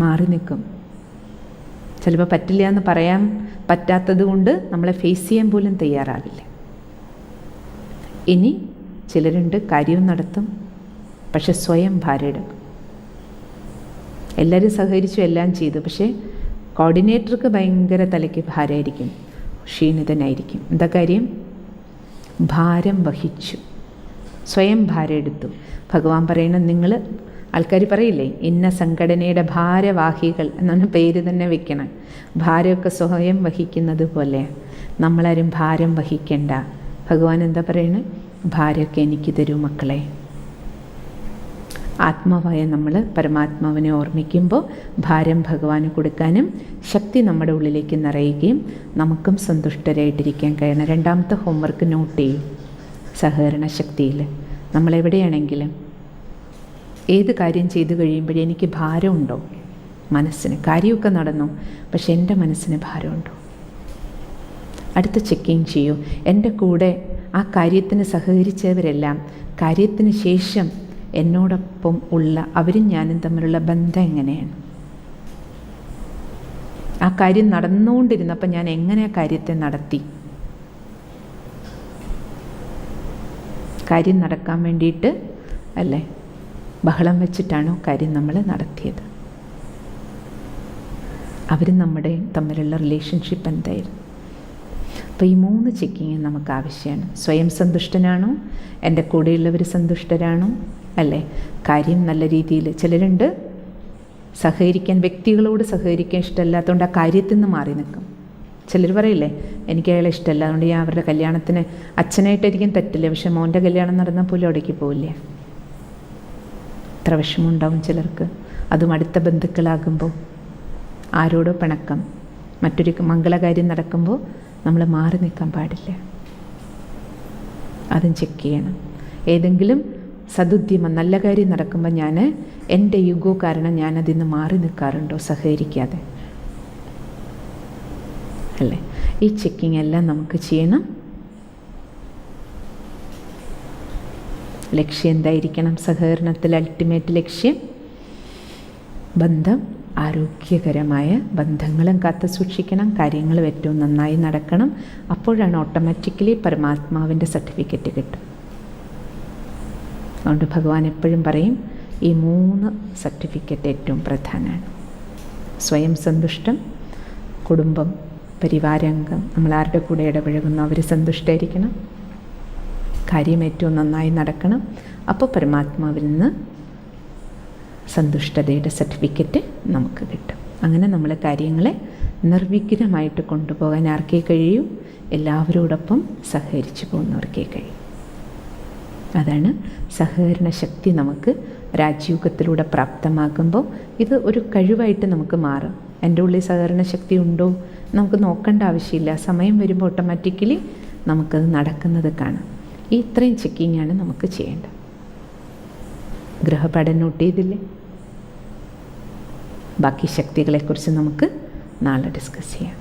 മാറി നിൽക്കും. ചിലപ്പോൾ പറ്റില്ല എന്ന് പറയാൻ പറ്റാത്തത് കൊണ്ട് നമ്മളെ ഫേസ് ചെയ്യാൻ പോലും തയ്യാറാവില്ല. ഇനി ചിലരുണ്ട്, കാര്യവും നടത്തും, പക്ഷെ സ്വയം ഭാരം എടുക്കും. എല്ലാവരും സഹകരിച്ചു, എല്ലാം ചെയ്തു, പക്ഷേ കോർഡിനേറ്റർക്ക് ഭയങ്കര തലയ്ക്ക് ഭാരമായിരിക്കും, ക്ഷീണിതനായിരിക്കും. എന്താ കാര്യം? ഭാരം വഹിച്ചു, സ്വയം ഭാരം എടുത്തു. ഭഗവാൻ പറയണം, നിങ്ങൾ ആൾക്കാർ പറയില്ലേ, ഇന്ന സംഘടനയുടെ ഭാരവാഹികൾ എന്നാണ് പേര് തന്നെ വെക്കണം. ഭാരമൊക്കെ സ്വയം വഹിക്കുന്നത് പോലെ നമ്മളാരും ഭാരം വഹിക്കേണ്ട. ഭഗവാൻ എന്താ പറയണേ? ഭാരമൊക്കെ എനിക്ക് തരൂ മക്കളെ. ആത്മാവായ നമ്മൾ പരമാത്മാവിനെ ഓർമ്മിക്കുമ്പോൾ ഭാരം ഭഗവാന് കൊടുക്കാനും ശക്തി നമ്മുടെ ഉള്ളിലേക്ക് നിറയുകയും നമുക്കും സന്തുഷ്ടരായിട്ടിരിക്കാൻ കഴിയണം. രണ്ടാമത്തെ ഹോംവർക്ക് നോട്ട് ചെയ്യും. സഹകരണ ശക്തിയിൽ നമ്മളെവിടെയാണെങ്കിലും ഏത് കാര്യം ചെയ്തു കഴിയുമ്പോഴേ എനിക്ക് ഭാരമുണ്ടോ മനസ്സിന്? കാര്യമൊക്കെ നടന്നു, പക്ഷെ എൻ്റെ മനസ്സിന് ഭാരമുണ്ടോ? അടുത്ത ചെക്കിങ് ചെയ്യൂ. എൻ്റെ കൂടെ ആ കാര്യത്തിന് സഹകരിച്ചവരെല്ലാം കാര്യത്തിന് ശേഷം എന്നോടൊപ്പം ഉള്ള അവരും ഞാനും തമ്മിലുള്ള ബന്ധം എങ്ങനെയാണ്? ആ കാര്യം നടന്നുകൊണ്ടിരുന്നപ്പോൾ ഞാൻ എങ്ങനെ ആ കാര്യത്തെ നടത്തി? കാര്യം നടക്കാൻ വേണ്ടിയിട്ട് അല്ലേ ബഹളം വെച്ചിട്ടാണോ കാര്യം നമ്മൾ നടത്തിയത്? അവരും നമ്മുടെ തമ്മിലുള്ള റിലേഷൻഷിപ്പ് എന്തായിരുന്നു? അപ്പോൾ ഈ 3 ചെക്കിങ് നമുക്ക് ആവശ്യമാണ്. സ്വയം സന്തുഷ്ടനാണോ? എൻ്റെ കൂടെയുള്ളവർ സന്തുഷ്ടരാണോ? അല്ലേ? കാര്യം നല്ല രീതിയിൽ. ചിലരുണ്ട് വ്യക്തികളോട് സഹകരിക്കാൻ ഇഷ്ടമല്ലാത്തതുകൊണ്ട് ആ കാര്യത്തിൽ നിന്ന് മാറി നിൽക്കും. ചിലർ പറയില്ലേ, എനിക്ക് അയാളെ ഇഷ്ടമല്ല, അതുകൊണ്ട് ഞാൻ അവരുടെ കല്യാണത്തിന് അച്ഛനായിട്ടായിരിക്കും തെറ്റില്ല, പക്ഷെ മോൻ്റെ കല്യാണം നടന്നാൽ പോലും അവിടേക്ക് പോവില്ല. എത്ര വിഷമമുണ്ടാവും ചിലർക്ക്. അതും അടുത്ത ബന്ധുക്കളാകുമ്പോൾ ആരോടോ പിണക്കം. മറ്റൊരു മംഗളകാര്യം നടക്കുമ്പോൾ നമ്മൾ മാറി നിൽക്കാൻ പാടില്ല. അതും ചെക്ക് ചെയ്യണം. ഏതെങ്കിലും സദുദ്യമം നല്ല കാര്യം നടക്കുമ്പോൾ ഞാൻ എൻ്റെ യുഗോ കാരണം ഞാനതിൽ നിന്ന് മാറി നിൽക്കാറുണ്ടോ സഹകരിക്കാതെ? അല്ലേ? ഈ ചെക്കിങ് എല്ലാം നമുക്ക് ചെയ്യണം. ലക്ഷ്യം എന്തായിരിക്കണം? സഹകരണത്തിൽ അൾട്ടിമേറ്റ് ലക്ഷ്യം ബന്ധം, ആരോഗ്യകരമായ ബന്ധങ്ങളും കാത്തു സൂക്ഷിക്കണം. കാര്യങ്ങളും ഏറ്റവും നന്നായി നടക്കണം. അപ്പോഴാണ് ഓട്ടോമാറ്റിക്കലി പരമാത്മാവിൻ്റെ സർട്ടിഫിക്കറ്റ് കിട്ടും. അതുകൊണ്ട് ഭഗവാൻ എപ്പോഴും പറയും ഈ 3 സർട്ടിഫിക്കറ്റ് ഏറ്റവും പ്രധാനമാണ്. സ്വയം സന്തുഷ്ടം, കുടുംബം, പരിവാരാംഗം, നമ്മൾ ആരുടെ കൂടെ ഇടപഴകുന്നു അവർ സന്തുഷ്ടമായിരിക്കണം, കാര്യം ഏറ്റവും നന്നായി നടക്കണം. അപ്പോൾ പരമാത്മാവിൽ നിന്ന് സന്തുഷ്ടതയുടെ സർട്ടിഫിക്കറ്റ് നമുക്ക് കിട്ടും. അങ്ങനെ നമ്മൾ കാര്യങ്ങളെ നിർവിഘ്നമായിട്ട് കൊണ്ടുപോകാൻ ആർക്കേ കഴിയൂ? എല്ലാവരോടൊപ്പം സഹകരിച്ചു പോകുന്നവർക്കേ കഴിയും. അതാണ് സഹകരണ ശക്തി നമുക്ക് രാജയോഗത്തിലൂടെ പ്രാപ്തമാകുമ്പോൾ ഇത് ഒരു കഴിവായിട്ട് നമുക്ക് മാറും. എൻ്റെ ഉള്ളിൽ സഹകരണ ശക്തി ഉണ്ടോ നമുക്ക് നോക്കേണ്ട ആവശ്യമില്ല. സമയം വരുമ്പോൾ ഓട്ടോമാറ്റിക്കലി നമുക്കത് നടക്കുന്നത് കാണാം. ഈ ഇത്രയും ചെക്കിങ്ങാണ് നമുക്ക് ചെയ്യേണ്ടത്. ഗൃഹപാഠം നോട്ട് ചെയ്തില്ലേ? ബാക്കി ശക്തികളെക്കുറിച്ച് നമുക്ക് നാളെ ഡിസ്കസ് ചെയ്യാം.